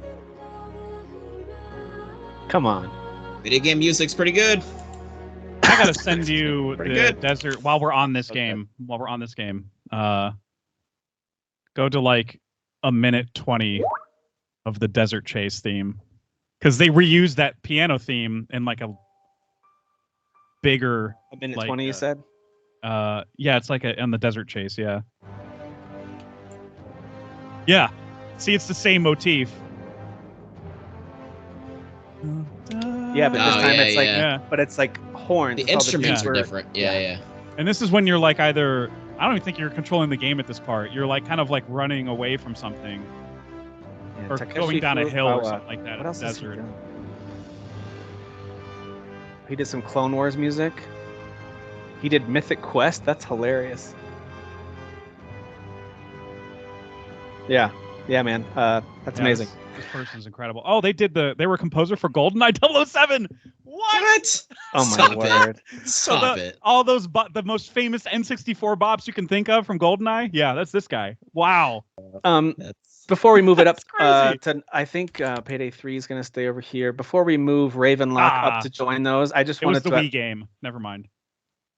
Come on. Video game music's pretty good. I gotta send you the Pretty good. desert while we're on this Okay. game. Go to like a minute 20 of the Desert Chase theme, because they reused that piano theme in like a bigger. A minute Like, 20, you said? Yeah, it's like on the Desert Chase. Yeah. Yeah. See, it's the same motif. Yeah, but this Oh, time yeah, it's like, yeah. Yeah. but it's like horns. The It's all instruments are deeper- different. Yeah. And this is when you're like either, I don't even think you're controlling the game at this part. You're like kind of like running away from something Yeah, or Takeshi going down a hill or Furukawa. something like that What in else the has he desert. done? He did some Clone Wars music. He did Mythic Quest. That's hilarious. Yeah, man. That's Yeah, amazing. This person's incredible. Oh, they were composer for GoldenEye 007. What? Oh my Stop it. word. So Stop it. all those the most famous N64 bops you can think of from GoldenEye? Yeah, that's this guy. Wow. Um, That's before we move it up That's crazy. to, I think Payday 3 is going to stay over here. Before we move Ravenlock up to join those, I just It was wanted the to. Wii game. Never mind.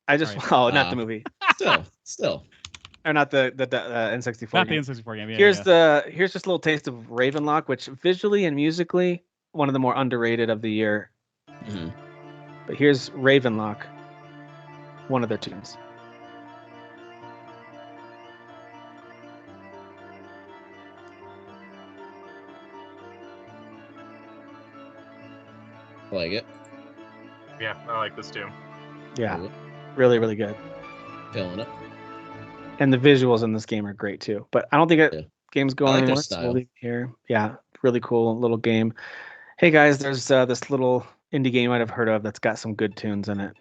I just Right. oh, not the movie, Still. or not the N64 Not game. the N64 game. Yeah, here's yeah. here's just a little taste of Ravenlock, which visually and musically one of the more underrated of the year. Mhm. But here's Ravenlock, one of their tunes. I like it. Yeah, I like this too. Yeah, Cool. really, really good. Feeling it. And the visuals in this game are great too. But I don't think Yeah. game's I going like their anywhere. So we'll style. leave it here. Yeah, really cool little game. Hey guys, there's this little indie game you might have heard of that's got some good tunes in it.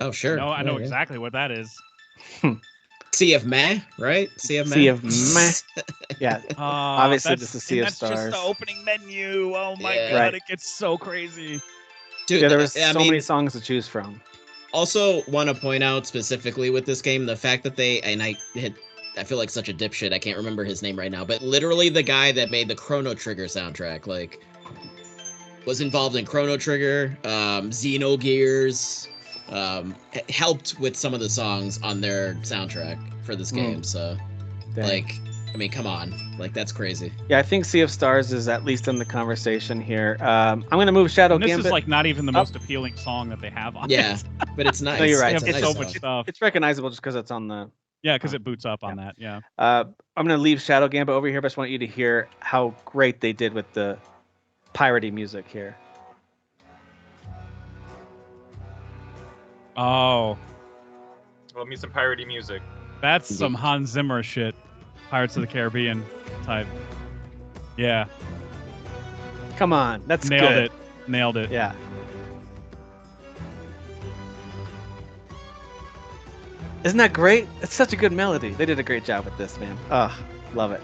Oh, sure. No, I know Yeah. exactly what that is. Sea of Meh, right? Sea of Meh. Sea of Meh. Yeah, obviously That's- this is Sea and of that's just Stars. the opening menu. Oh my Yeah. god, Right. it gets so crazy. Dude, yeah, there was I so mean, many songs to choose from. also want to point out specifically with this game the fact that I feel like such a dipshit. I can't remember his name right now, but literally the guy that made the Chrono Trigger soundtrack, like, was involved in Chrono Trigger, Xenogears, helped with some of the songs on their soundtrack for this game. So, Dang. like, I mean, come on, like that's crazy. Yeah, I think Sea of Stars is at least in the conversation here. I'm gonna move Shadow And this Gambit. is like not even the up. most appealing song that they have on Yeah, it. but it's nice. No, you're right. They It's have a It's so nice much song. stuff. It's recognizable just because it's on the. Yeah, because it boots up on that. Yeah. I'm gonna leave Shadow Gambit over here, but I just want you to hear how great they did with the piratey music here. Oh, Love me some piratey music. that's some Hans Zimmer shit. Pirates of the Caribbean type. Yeah, Come on, that's nailed good. it. Nailed it. Yeah. Isn't that great? It's such a good melody. They did a great job with this, man. Ugh, love it.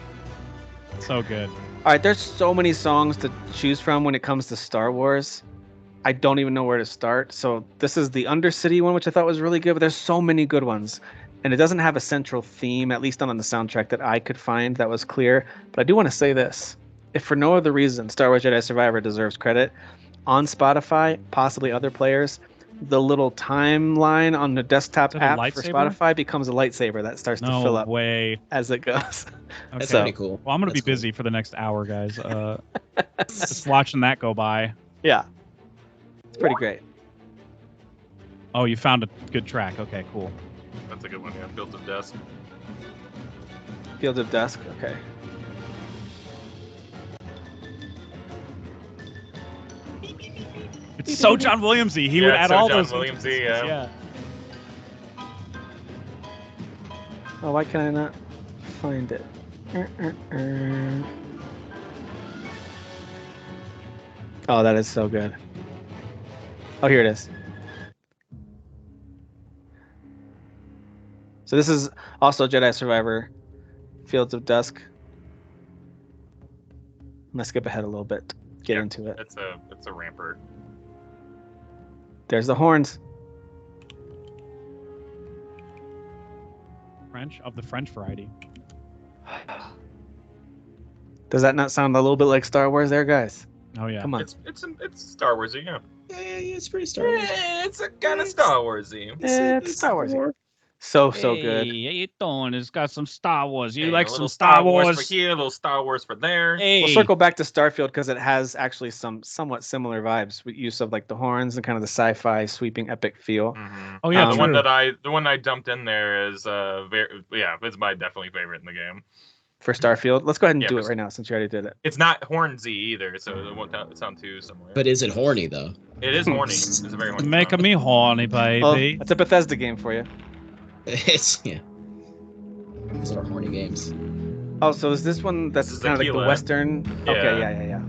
So good. All right, there's so many songs to choose from when it comes to Star Wars. I don't even know where to start. So this is the Undercity one, which I thought was really good, but there's so many good ones. And it doesn't have a central theme, at least not on the soundtrack that I could find that was clear. But I do want to say this. If for no other reason, Star Wars Jedi Survivor deserves credit, on Spotify, possibly other players, the little timeline on the desktop Is it a app for lightsaber? Spotify becomes a lightsaber that starts to fill No up way. as it goes. That's So- pretty cool. Well, I'm gonna That's be busy for the next hour, guys. Just watching that go by. Yeah. It's pretty great. Oh, you found a good track. Okay, cool. That's a good one. Yeah, Fields of Dusk. Fields of Dusk. Okay. It's so John Williamsy. He Yeah, would it's add so all John those. Williamsy, influences, yeah. Oh, why can I not find it? Oh, that is so good. Oh, here it is. So this is also Jedi Survivor, Fields of Dusk. I'm gonna skip ahead a little bit. Get Yeah. into it. It's a rampart. There's the horns. French of the French variety. Does that not sound a little bit like Star Wars there, guys? Oh yeah. Come on. It's Star Warsy, yeah. Yeah, it's pretty Star Wars. It's a kind of Star Warsy. It's Star Wars. So good. Hey, how you doing? It's got some Star Wars. You Hey, like a some little Star for Wars? here, a little Star Wars for there. Hey. We'll circle back to Starfield because it has actually some somewhat similar vibes with use of like the horns and kind of the sci-fi sweeping epic feel. Mhm. Oh yeah, Um, The one I dumped in there is it's my definitely favorite in the game. For Starfield, let's go ahead and Yeah, do it for- right now since you already did it. It's not hornsy either, so it won't sound too similar. But is it horny though? it is horny. It's a very horny. Making song. me horny, baby. Well, that's a Bethesda game for you. It's yeah. Those are horny games. Oh, so is this one that's This is kind of like the Aquila. Western? Okay, Yeah.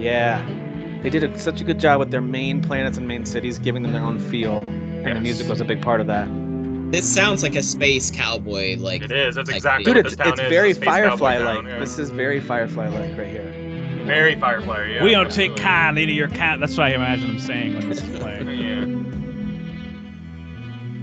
Yeah. They did such a good job with their main planets and main cities, giving them their own feel, and the Yes. music was a big part of that. This sounds like a space cowboy, like It is. That's like exactly Dude, what it's this town is. very It's a space cowboy Firefly-like. town, yeah. This is very Firefly-like right here. Very Firefly. Yeah. we don't take absolutely. kindly to your cat. That's what I imagine him saying when this is playing. Yeah.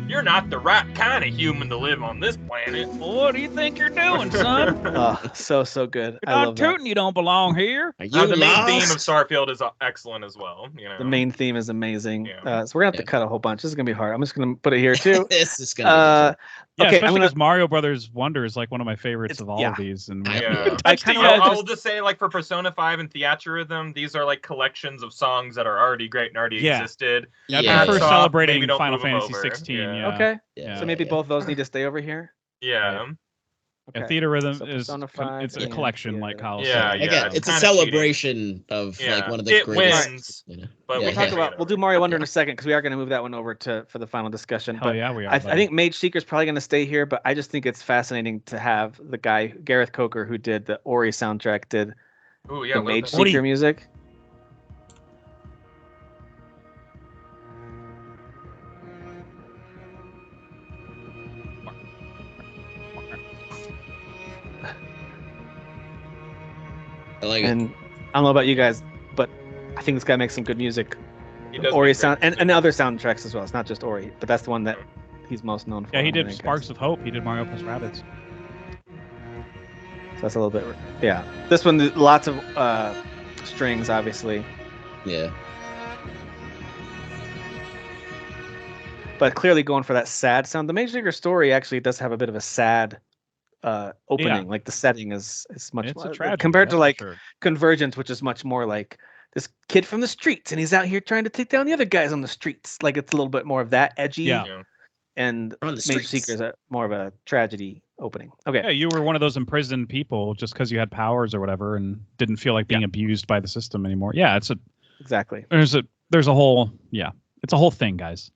You're not the right kind of human to live on this planet. What do you think you're doing, son? So good. You're I not love that. tooting. You don't belong here. Are you The main theme of lost? Starfield is excellent as well. You know, The main theme is amazing. Yeah. So we're gonna have to cut a whole bunch. This is gonna be hard. I'm just gonna put it here too. This is gonna Uh, Yeah, okay, I'm especially gonna. because Mario Brothers Wonder is like one of my favorites It's- of all yeah. of these. And we I- haven't Yeah. even I touched kinda it wanna yet. I'll just say, like, for Persona 5 and Theatrhythm, these are like collections of songs that are already great and already Yeah. existed. Yeah, Yeah. I prefer Hats off, celebrating maybe don't Final move 'em Fantasy over. 16. Yeah. Yeah. Okay, Yeah, so maybe yeah. both those need to stay over here. Yeah. And Okay. Theater Rhythm So is Persona 5 it's a and collection, like Theater. Kyle Yeah, said. yeah. Again, it's it's a kinda cheating. celebration of Yeah. like one of the It greatest. wins, You know? but Yeah, We'll talk yeah. about. We'll do Mario Wonder in a second because we are going to move that one over for the final discussion. Hell But yeah, we are. I buddy. think Mage Seeker's probably going to stay here. But I just think it's fascinating to have the guy Gareth Coker, who did the Ori soundtrack, did Ooh, yeah. the what Mage about- Woody. Seeker music. I like it. And I don't know about you guys, but I think this guy makes some good music. He does Ori make great sound music. and other soundtracks as well. It's not just Ori, but that's the one that he's most known for. Yeah, he I did think, Sparks of Hope. He did Mario plus Rabbids. So that's a little bit. Yeah, this one lots of strings, obviously, Yeah. but clearly going for that sad sound. The Mage Seeker story actually does have a bit of a sad opening. Like the setting is much It's a more tragedy compared to that's for like sure. Convergence, which is much more like this kid from the streets and he's out here trying to take down the other guys on the streets. Like it's a little bit more of that edgy. Yeah. Yeah. And On the Mage streets. Seeker is more of a tragedy opening. Okay. Yeah, you were one of those imprisoned people just because you had powers or whatever and didn't feel like being abused by the system anymore. Yeah, Exactly. there's a whole it's a whole thing, guys.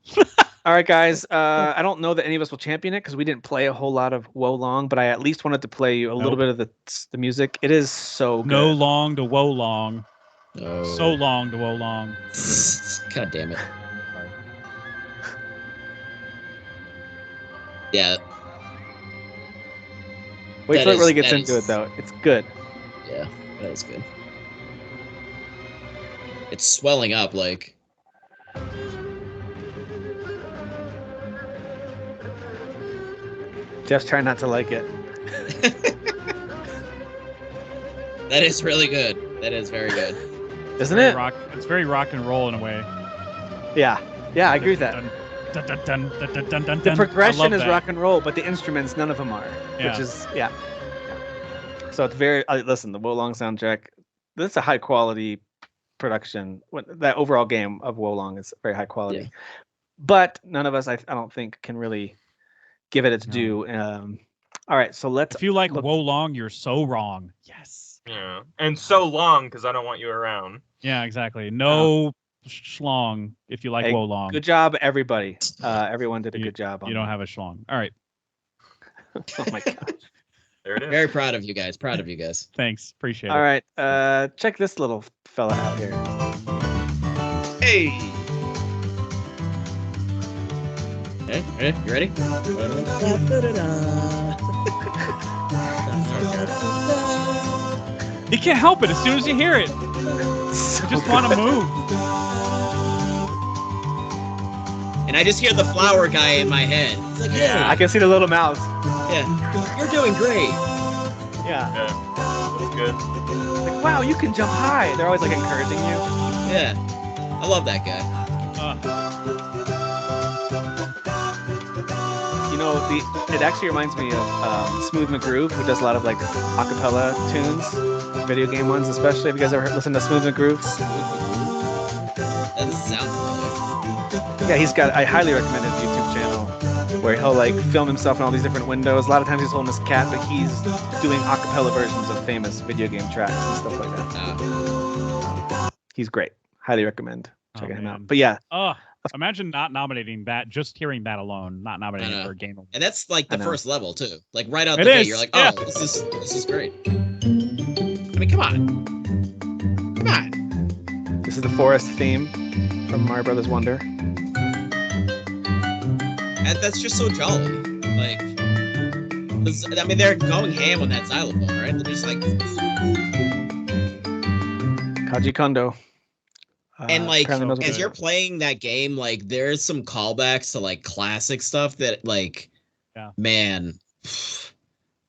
All right, guys. I don't know that any of us will champion it because we didn't play a whole lot of Wo Long, but I at least wanted to play you a little Nope. bit of the music. It is so good. No long to woe long. Oh. So long to woe long. God damn it. Yeah, Wait that till it really is- gets that into is- it, though. It's good. yeah, that is good. It's swelling up like. Jeff's trying not to like it. That is really good. That is very good. Isn't Very it? It's very rock and roll in a way. Yeah. Yeah, I agree with that. Dun, dun, dun, dun, dun, dun, dun, The dun. I progression love is that. rock and roll, but the instruments, none of them are. Yeah. Which is, yeah. So it's very, listen, the Wo Long soundtrack, this is a high quality production. That overall game of Wo Long is very high quality. Yeah. But none of us, I don't think, can really give it its No. due. All right, so let's. If you like look- woe long, you're so wrong. Yes. Yeah. And so long because I don't want you around. Yeah, exactly. No schlong if you like Hey, woe long. Good job, everybody. Everyone did a You- good job on You don't have a schlong. All right. that. Oh my god. There it is. Very proud of you guys. Proud of you guys. Thanks. Appreciate All it. right, check this little fella out here. Hey. Okay, ready? You ready? You can't help it. As soon as you hear it, you just want to move. And I just hear the flower guy in my head. It's like, yeah, I can see the little mouth. yeah, you're doing great. Yeah. Yeah. That's good. Like, wow, you can jump high. They're always like encouraging you. Yeah, I love that guy. You know, it actually reminds me of Smooth McGroove, who does a lot of like acapella tunes, video game ones especially. Have you guys ever listened to Smooth McGroove? That doesn't sound familiar. Yeah, he's got. I highly recommend his YouTube channel, where he'll like film himself in all these different windows. A lot of times he's holding his cat, but he's doing acapella versions of famous video game tracks and stuff like that. He's great. Highly recommend checking him man. out. But yeah, Imagine not nominating that, just hearing that alone, not nominating I it know. for a game. And that's like I the know. first level too. Like right out It the gate, is, you're like, yeah. oh, this is great. I mean, come on, come on. this is the forest theme from Mario Brothers Wonder. And that's just so jolly. Like, I mean, they're going ham on that xylophone, right? They're just like, Kaji Kondo. And like apparently knows what as to you're do. playing that game, like there's some callbacks to like classic stuff that like, Yeah. man,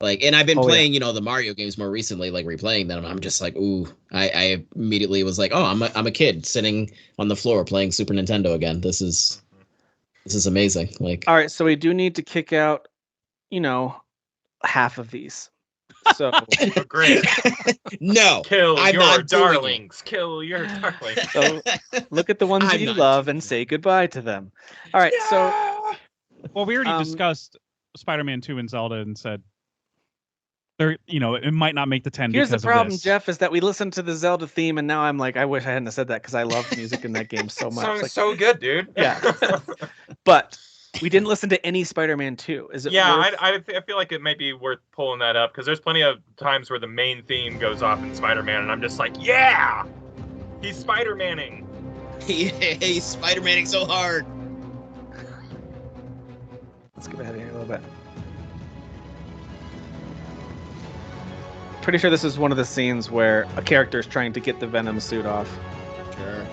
like, and I've been Oh, yeah. playing, the Mario games more recently, like replaying them. I'm just like, ooh, I immediately was like, oh, I'm a kid sitting on the floor playing Super Nintendo again. This is amazing. Like, All right, so we do need to kick out, half of these. So Oh, great. no, Kill I'm your not doing it. darlings. Kill your darlings. So look at the ones I'm you not love doing and it. say goodbye to them. All right, so Well, we already Um, discussed Spider-Man 2 and Zelda and said there, it might not make the 10 here's the because of problem, this. Jeff, is that we listened to the Zelda theme, and now I'm like, I wish I hadn't have said that because I love music in that game so much. Song's Like, so good, dude. Yeah. But we didn't listen to any Spider-Man 2. Is it Yeah, worth... I feel like it may be worth pulling that up because there's plenty of times where the main theme goes off in Spider-Man, and I'm just like, yeah, he's Spider-Manning. He's Spider-Maning so hard. Let's get ahead of here a little bit. Pretty sure this is one of the scenes where a character is trying to get the Venom suit off. Sure.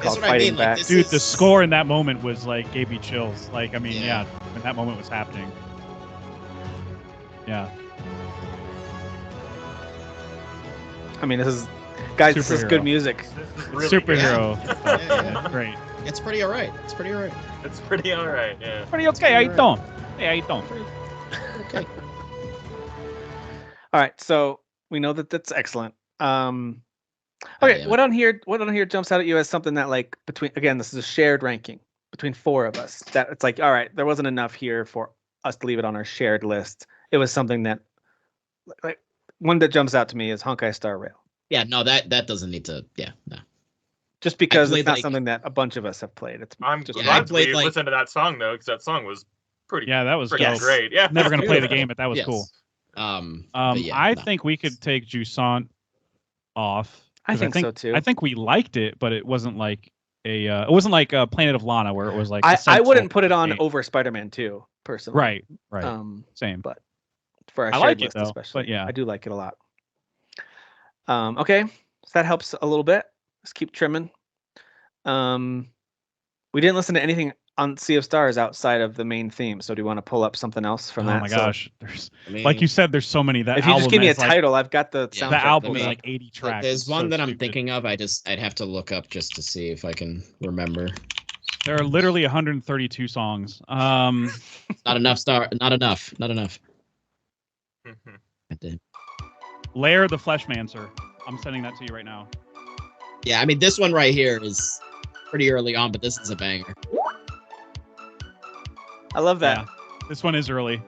Called That's what I Fighting mean. Like, Back. this Dude, the is- score in that moment was like gave me chills. Like, I mean, Yeah. yeah, when that moment was happening. Yeah. I mean, this is good Superhero. music. This is really good. Superhero. Yeah. Great. It's pretty alright. It's pretty all right. Yeah. Pretty okay. How you doing? Hey, how you doing? Okay. All right, so we know that that's excellent. Okay, damn what on here jumps out at you as something that, like, this is a shared ranking between four of us. That it's like, all right, there wasn't enough here for us to leave it on our shared list. It was something that, like, one that jumps out to me is Honkai Star Rail, Yeah, no, that doesn't need to. Yeah, no. just because played, it's not like- something that a bunch of us have played. It's I'm just Yeah, glad I played, we like- listened to that song though, because that song was pretty Yeah, that was freaking dope. great. Yeah. Never gonna play the Beautiful. game, but that was Yes. cool. But yeah, I no. think we could take Jusant off. I 'cause think so too. I think we liked it, but it wasn't like it wasn't like Planet of Lana where it was like I essential wouldn't put it on game. over Spider-Man 2 personally. Right. Um, Same. but for our I shared like it, list though, especially, but yeah. I do like it a lot. Okay, so that helps a little bit. Let's keep trimming. We didn't listen to anything on Sea of Stars outside of the main theme. So do you want to pull up something else from that? Oh my So gosh, there's I mean, like you said, there's so many. That if you just album give me a has, like, title, I've got the Yeah, soundtrack. the album pulled is up. like 80 tracks. there's It's one so that I'm stupid. thinking of. I'd have to look up just to see if I can remember. There are literally 132 songs. Not enough. Not enough. Mhm. God Lair the Fleshmancer. I'm sending that to you right now. Yeah, I mean this one right here is pretty early on, but this is a banger. I love that. Yeah. This one is early.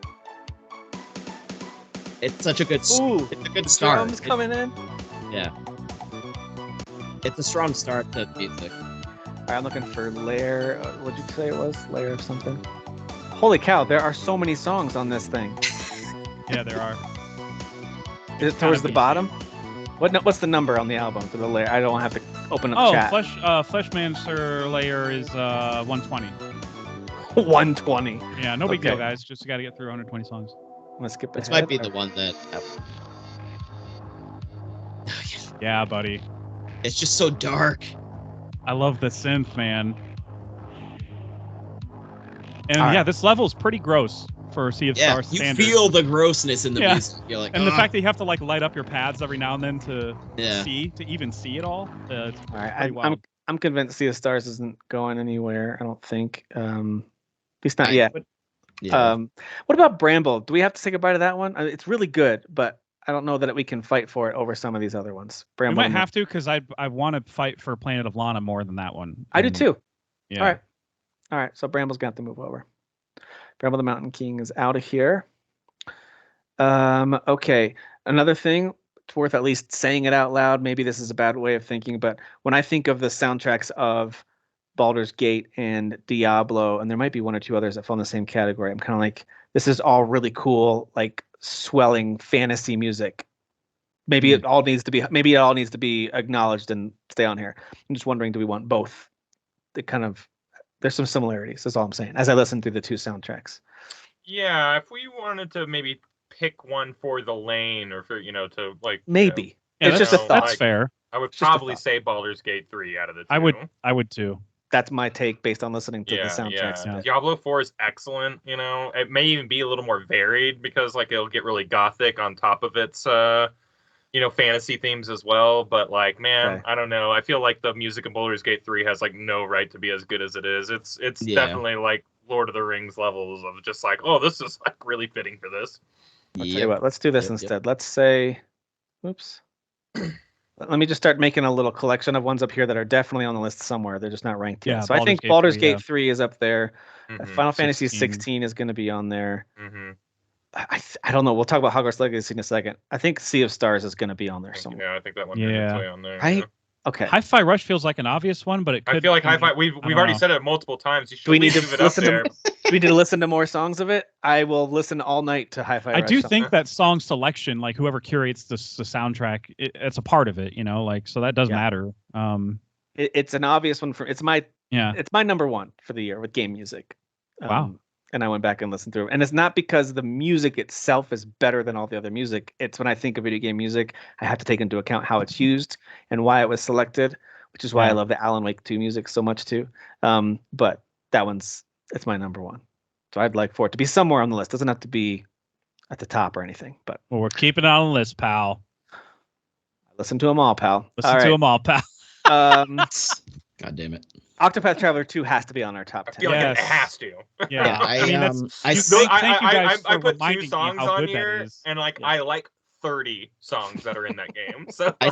It's such a good. Ooh, It's a good start. drums coming in. Yeah. It's a strong start to music. All right, I'm looking for Lair. What'd you say it was? Lair of something. Holy cow! There are so many songs on this thing. Yeah, there are. Is it towards the be. bottom? What's the number on the album for the Lair? I don't have to open up Oh, chat. Fleshmancer Layer is 120. 120. Yeah, no big deal, Okay. guys. Just got to get through 120 songs. I'm gonna skip This ahead. might be the one that. Yeah, buddy. It's just so dark. I love the synth, man. And All yeah, right. this level's pretty gross for Sea of Yeah, Stars you standards. feel the grossness in the Yeah. music. You're like, And the "Ah." fact that you have to like light up your pads every now and then to Yeah. even see it all. It's All right, pretty wild. I'm convinced Sea of Stars isn't going anywhere. I don't think. At least not I yet. would- Yeah. What about Bramble? Do we have to say goodbye to that one? It's really good, but I don't know that we can fight for it over some of these other ones. we Bramble. might have to because I want to fight for Planet of Lana more than that one. I do And, too. Yeah. All right. So Bramble's got to move over. Bramble the Mountain King is out of here. Okay. Another thing, it's worth at least saying it out loud. Maybe this is a bad way of thinking, but when I think of the soundtracks of Baldur's Gate and Diablo, and there might be one or two others that fall in the same category, I'm kind of like, this is all really cool, like swelling fantasy music. Maybe it all needs to be acknowledged and stay on here. I'm just wondering, do we want both? There's some similarities. That's all I'm saying. As I listen through the two soundtracks, Yeah, if we wanted to maybe pick one for the lane or for to like maybe. Yeah, It's that's, just a thought. that's fair. I would Just a probably thought. say Baldur's Gate 3 out of the two. I would too. That's my take based on listening to the Yeah, soundtracks. Yeah. Diablo 4 is excellent. You know, it may even be a little more varied because like it'll get really gothic on top of its fantasy themes as well. But like, man, Okay. I don't know. I feel like the music in Baldur's Gate 3 has like no right to be as good as it is. It's Yeah. definitely like Lord of the Rings levels of just like, oh, this is like really fitting for this. I'll tell you Yep. what, let's do this Yep, yep. instead. Let's say, oops. Let me just start making a little collection of ones up here that are definitely on the list somewhere. They're just not ranked yet. Yeah, So I think Baldur's Baldur's Gate Gate 3 is up there. Mhm, Final Fantasy 16. 16 is going to be on there. mhm. I don't know. We'll talk about Hogwarts Legacy in a second. I think Sea of Stars is going to be on there somewhere. Yeah, I think that one Yeah. way on there. Right? yeah. Okay. Hi-Fi Rush feels like an obvious one, but it could. I feel like be- Hi-Fi. We've don't already know. said it multiple times. You should Do we need leave to it up listen there. to? Do we need to listen to more songs of it? I will listen all night to Hi-Fi I Rush. do song. think that song selection, like whoever curates the soundtrack, it's a part of it. You know, like so that does Yeah. matter. It's an obvious one for. It's my Yeah. number one for the year with game music. Wow. And I went back and listened through it. And it's not because the music itself is better than all the other music. It's when I think of video game music, I have to take into account how it's used and why it was selected, which is why I Yeah. love the Alan Wake 2 music so much too. But that it's my number one. So I'd like for it to be somewhere on the list. Doesn't have to be at the top or anything, but Well, we're keeping it on the list, pal. listen to them all, pal. Listen to them all, pal. Um, God damn it. Octopath Traveler 2 has to be on our top I 10. feel like it Yes. has to. Yeah. I, mean, that's. I you- s- No, thank you guys I for put reminding two me songs how on good that here, is. and like Yeah. I like 30 songs that are in that game. So I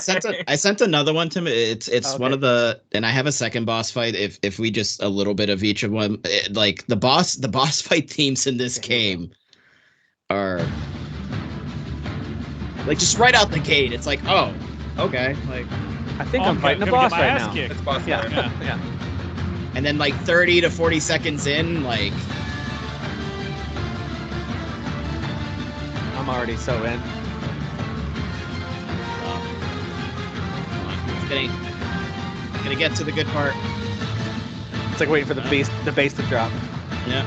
sent another one to me. It's one Okay. of the, and I have a second boss fight. If we just a little bit of each of them, like the boss fight themes in this game are like just right out the gate. It's like, oh, okay, like, I think Oh, I'm fighting a gonna get boss my right ass now. kicked. it's boss Yeah. fight. Yeah. Yeah. and then like 30 to 40 seconds in, like, I'm already so in. gonna get to the good part. It's like waiting for the bass to drop. Yeah.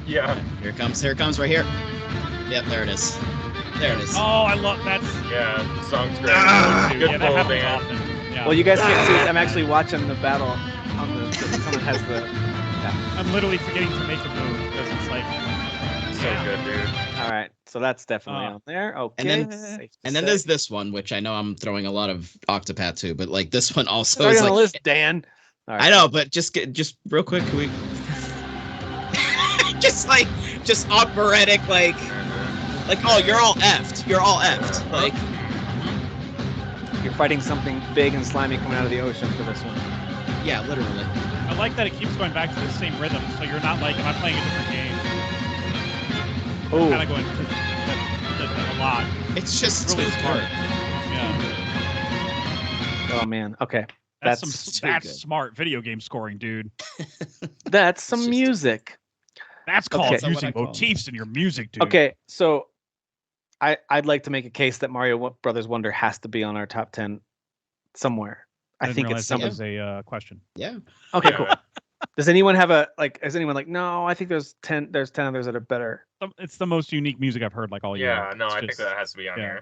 Yeah, Here it comes right here. Yep, there it is. There it is. Oh, I love that. yeah, the song's great. Ah! Good Yeah, that pull, happens Dan. often. Yeah. Well, you guys can't see it. I'm actually watching the battle on the. Someone has the. I'm literally forgetting to make a move because it's like. So yeah. good, dude. All right, so that's definitely on there. Okay. And then- safe to And then say. there's this one, which I know I'm throwing a lot of Octopath to, but like this one also Sorry is on like, the list, Dan. All right. I know, but just real quick, can we just operatic, like, oh, you're all effed. You're all effed. Like, You're fighting something big and slimy coming out of the ocean for this one. yeah, literally. I like that it keeps going back to the same rhythm, so you're not like, am I playing a different game? Oh, Kind of going a lot. It's just It's really too smart. good. Yeah. oh man. Okay, That's That's too that's good. smart video game scoring, dude. that's some just- music. That's called Okay. Is that what using I call it? motifs in your music, dude. Okay, so I'd like to make a case that Mario Brothers Wonder has to be on our top 10 somewhere. I didn't think realize it's that some. was a question. Yeah. Okay, Yeah. cool. Does anyone have a like? Is anyone like? No, I think there's 10 others that are better. It's the most unique music I've heard like all year. Yeah, no, It's I think just- that has to be on yeah.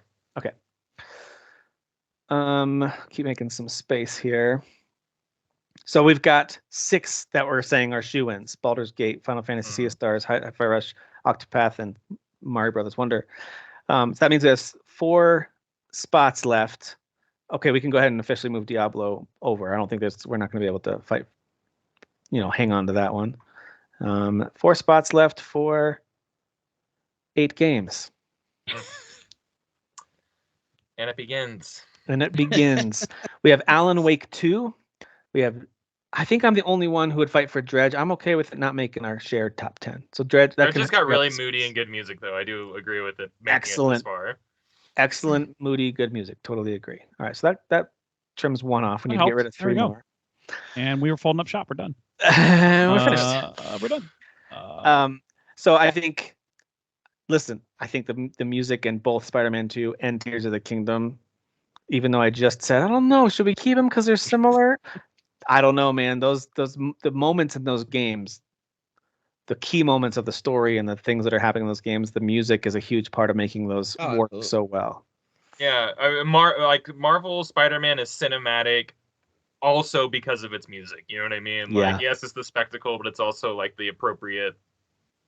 here. Keep making some space here. So we've got 6 that we're saying are shoe-ins: Baldur's Gate, Final Fantasy, Sea of Stars, Hi-Fi Rush, Octopath, and Mario Brothers Wonder. So that means there's 4 spots left. Okay, we can go ahead and officially move Diablo over. I don't think we're not going to be able to fight. Hang on to that one. 4 spots left for 8 games, And it begins. and it begins. We have Alan Wake 2. We have. I think I'm the only one who would fight for Dredge. I'm okay with it not making our shared top 10. So Dredge. That can just got free up really space. moody and good music, though. I do agree with it. Making Excellent. It this far. Excellent, moody, good music. Totally agree. All right, so that trims 1 off. We That need to get rid of helps. There we 3 go. more. And we were folding up shop. We're done. We're finished. We're done. So I think, listen, I think the music in both Spider-Man 2 and Tears of the Kingdom, even though I just said, I don't know, should we keep them because they're similar? I don't know, man. The moments in those games key moments of the story and the things that are happening in those games, the music is a huge part of making those Oh, work absolutely. so well. Yeah, like Marvel Spider-Man is cinematic also because of its music. You know what I mean? Yeah. Like, yes, it's the spectacle, but it's also like the appropriate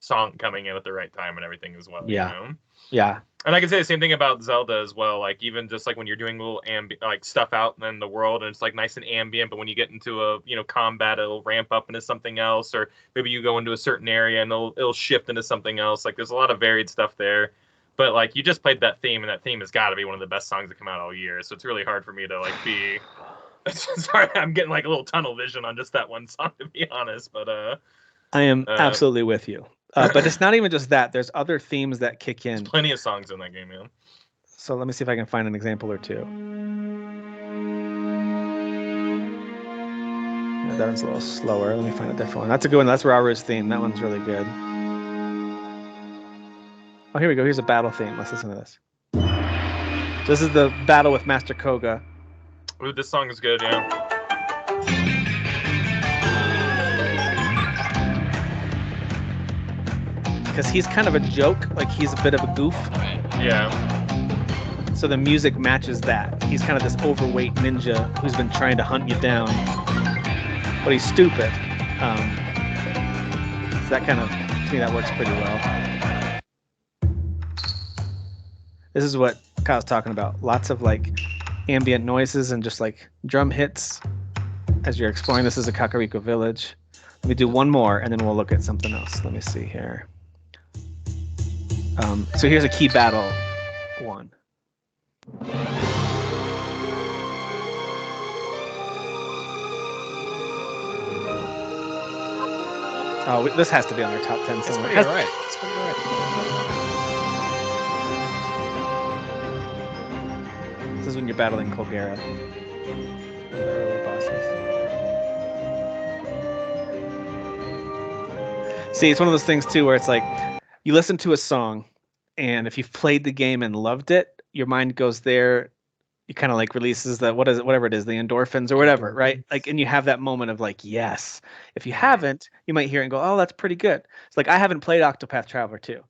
song coming in at the right time and everything as well. Yeah. You know? Yeah. And I can say the same thing about Zelda as well. Like, even just like when you're doing little like stuff out in the world and it's like nice and ambient, but when you get into a combat, it'll ramp up into something else, or maybe you go into a certain area and it'll shift into something else. Like, there's a lot of varied stuff there. But like, you just played that theme, and that theme has got to be one of the best songs that come out all year. So it's really hard for me to like be. Sorry, I'm getting like a little tunnel vision on just that one song, to be honest. But I am absolutely with you. But it's not even just that. There's other themes that kick in. There's plenty of songs in that game, man. So let me see if I can find an example or two. Yeah, that one's a little slower. Let me find a different one. That's a good one. That's Raru's theme. That one's really good. Oh, here we go. Here's a battle theme. Let's listen to this. So this is the battle with Master Koga. Ooh, this song is good, yeah. Because he's kind of a joke. Like, he's a bit of a goof. Yeah. So the music matches that. He's kind of this overweight ninja who's been trying to hunt you down, but he's stupid. So that kind of, to me, that works pretty well. This is what Kyle's talking about. Lots of like ambient noises and just like drum hits as you're exploring. This is a Kakariko village. Let me do one more and then we'll look at something else. Let me see here. So here's a key battle one. Oh, this has to be on our top 10 It's somewhere. pretty alright. It's pretty alright. This is when you're battling Colgera. The early bosses. See, it's one of those things too where it's like you listen to a song, and if you've played the game and loved it, your mind goes there. You kind of like releases the whatever it is, the endorphins or whatever, right? Like, and you have that moment of like, yes. If you haven't, you might hear it and go, oh, that's pretty good. It's like I haven't played Octopath Traveler 2.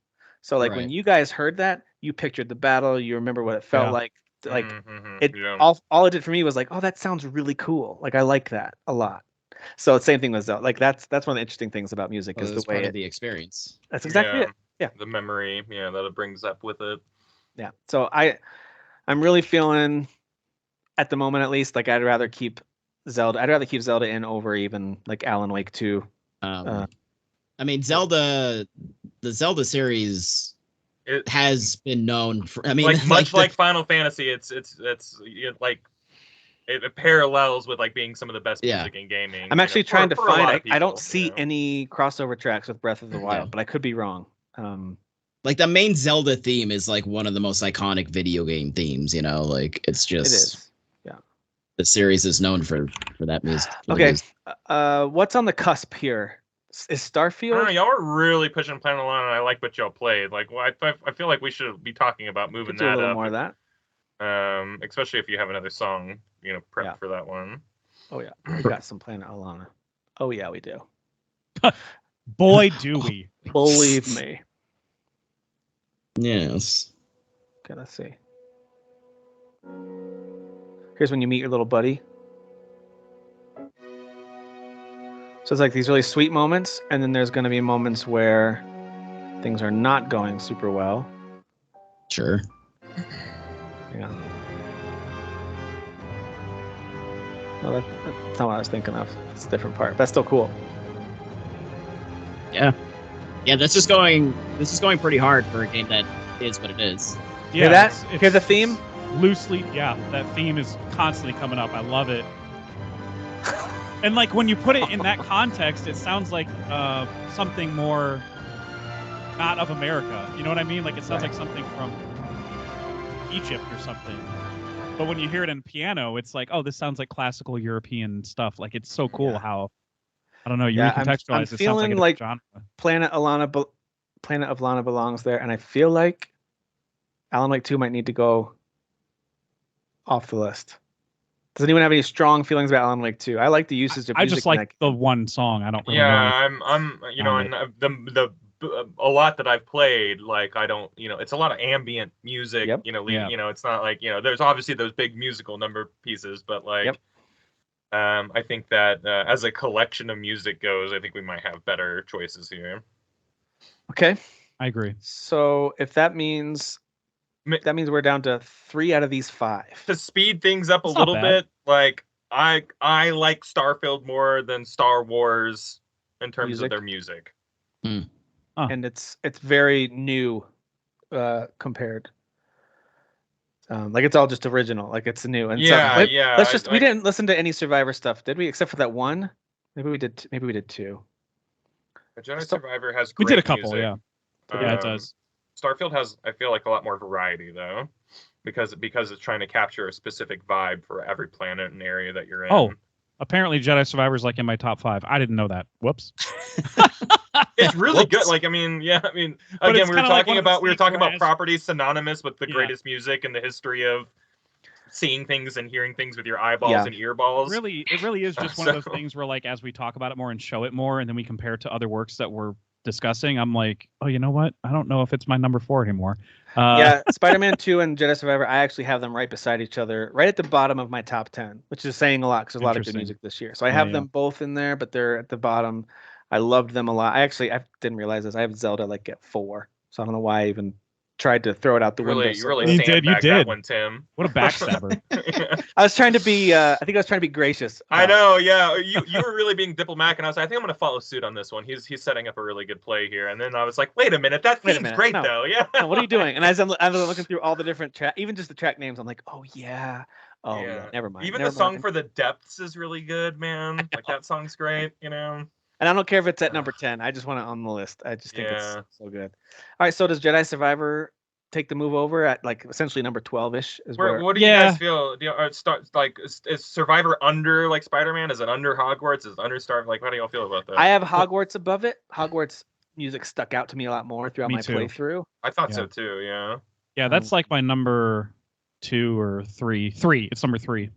So like when Right. you guys heard that, you pictured the battle, you remember what it felt like. Like it yeah. all it did for me was like, oh, that sounds really cool. Like I like that a lot. So the same thing was like that's one of the interesting things about music Well, is the it's way part it. of the experience. That's exactly it. Yeah. The memory, that it brings up with it. Yeah. So I'm really feeling, at the moment at least, like I'd rather keep Zelda in over even like Alan Wake 2. I mean, the Zelda series has been known for. I mean, like much like Final Fantasy, it's like it parallels with like being some of the best music in gaming. I'm actually trying to find. I don't people, see any crossover tracks with Breath of the Wild, but I could be wrong. Like the main Zelda theme is like one of the most iconic video game themes. Like it's just. It is. Yeah. The series is known for that music. Okay. What's on the cusp here? Is Starfield? I don't know, y'all are really pushing Planet Alone, and I like what y'all played. Like, well, I feel like we should be talking about moving that a little up. more of that. Especially if you have another song, prepped for that one. Oh yeah, we got some Planet Alana. Oh yeah, we do. Boy, do we! Believe me. Yes. Okay, let's see. Here's when you meet your little buddy. So it's like these really sweet moments, and then there's going to be moments where things are not going super well. Sure. Yeah. No, that's not what I was thinking of. It's a different part. That's still cool. Yeah. Yeah, this is going pretty hard for a game that is what it is. Yeah, hear the theme? Loosely, yeah. That theme is constantly coming up. I love it. And like when you put it in that context, it sounds like something more not of America. You know what I mean? Like it sounds like something from Egypt or something. But when you hear it in piano, it's like, oh, this sounds like classical European stuff. Like it's so cool how, I don't know, you recontextualize I'm it. Sounds feeling like a genre. Planet of Lana belongs there, and I feel like Alan Wake 2 might need to go off the list. Does anyone have any strong feelings about Alan Wake 2? I like the usage of I music. just like the one song. I don't really Yeah, know. I'm you know, and a lot that I've played, like I don't, it's a lot of ambient music. Yep. Yeah. It's not like there's obviously those big musical number pieces, but like, Yep. I think that as a collection of music goes, I think we might have better choices here. Okay. I agree. So if that means we're down to 3 out of these 5. To speed things up a It's not little bad. bit, like I like Starfield more than Star Wars in terms Music. of their music. And it's very new compared. Like it's all just original, like it's new. And Yeah, so, yeah. Let's just we didn't listen to any Survivor stuff, did we? Except for that one. Maybe we did 2. The Jedi Survivor has We great did a couple, music. yeah, it does. Starfield has, I feel like, a lot more variety though, because it's trying to capture a specific vibe for every planet and area that you're in. Oh, apparently Jedi Survivor's like in my top 5. I didn't know that. Whoops. It's really good. Whoops. Like, I mean, yeah, I mean, But again, it's we were kinda like talking one of those about things where properties synonymous with the Yeah. greatest music in the history of seeing things and hearing things with your eyeballs and earballs. It really is just one of So- those things where, like, as we talk about it more and show it more, and then we compare it to other works that we're discussing, I'm like, oh, you know what? I don't know if it's my number 4 anymore. Yeah, Spider-Man 2 and Jedi Survivor, I actually have them right beside each other, right at the bottom of my top 10, which is saying a lot because there's a lot of good Interesting. music this year. So I have them both in there, but they're at the bottom. I loved them a lot. I didn't realize this. I have Zelda like at 4, so I don't know why I even tried to throw it out the window. You really You did, sandbagged you that did. one, Tim. What a backstabber. I was trying to be. I think I was trying to be gracious. I know, yeah. You were really being diplomatic, and I was like, I think I'm going to follow suit on this one. He's setting up a really good play here. And then I was like, wait a minute, that Wait a theme's minute, great no. though. Yeah. No, what are you doing? And as I'm looking through all the different track, even just the track names, I'm like, oh yeah, never mind. Even never the song mind. for The Depths is really good, man. Like that song's great, And I don't care if it's at number 10. I just want it on the list. I just think Yeah. it's so good. All right, so does Jedi Survivor take the move over at like essentially number 12-ish? What do you guys feel? Is Survivor under like Spider-Man? Is it under Hogwarts? Is it under Star? Like, how do y'all feel about that? I have Hogwarts above it. Hogwarts music stuck out to me a lot more throughout Me my too. playthrough. I thought Yeah. so too. Yeah. Yeah, that's like my number 2 or 3. 3. It's number 3.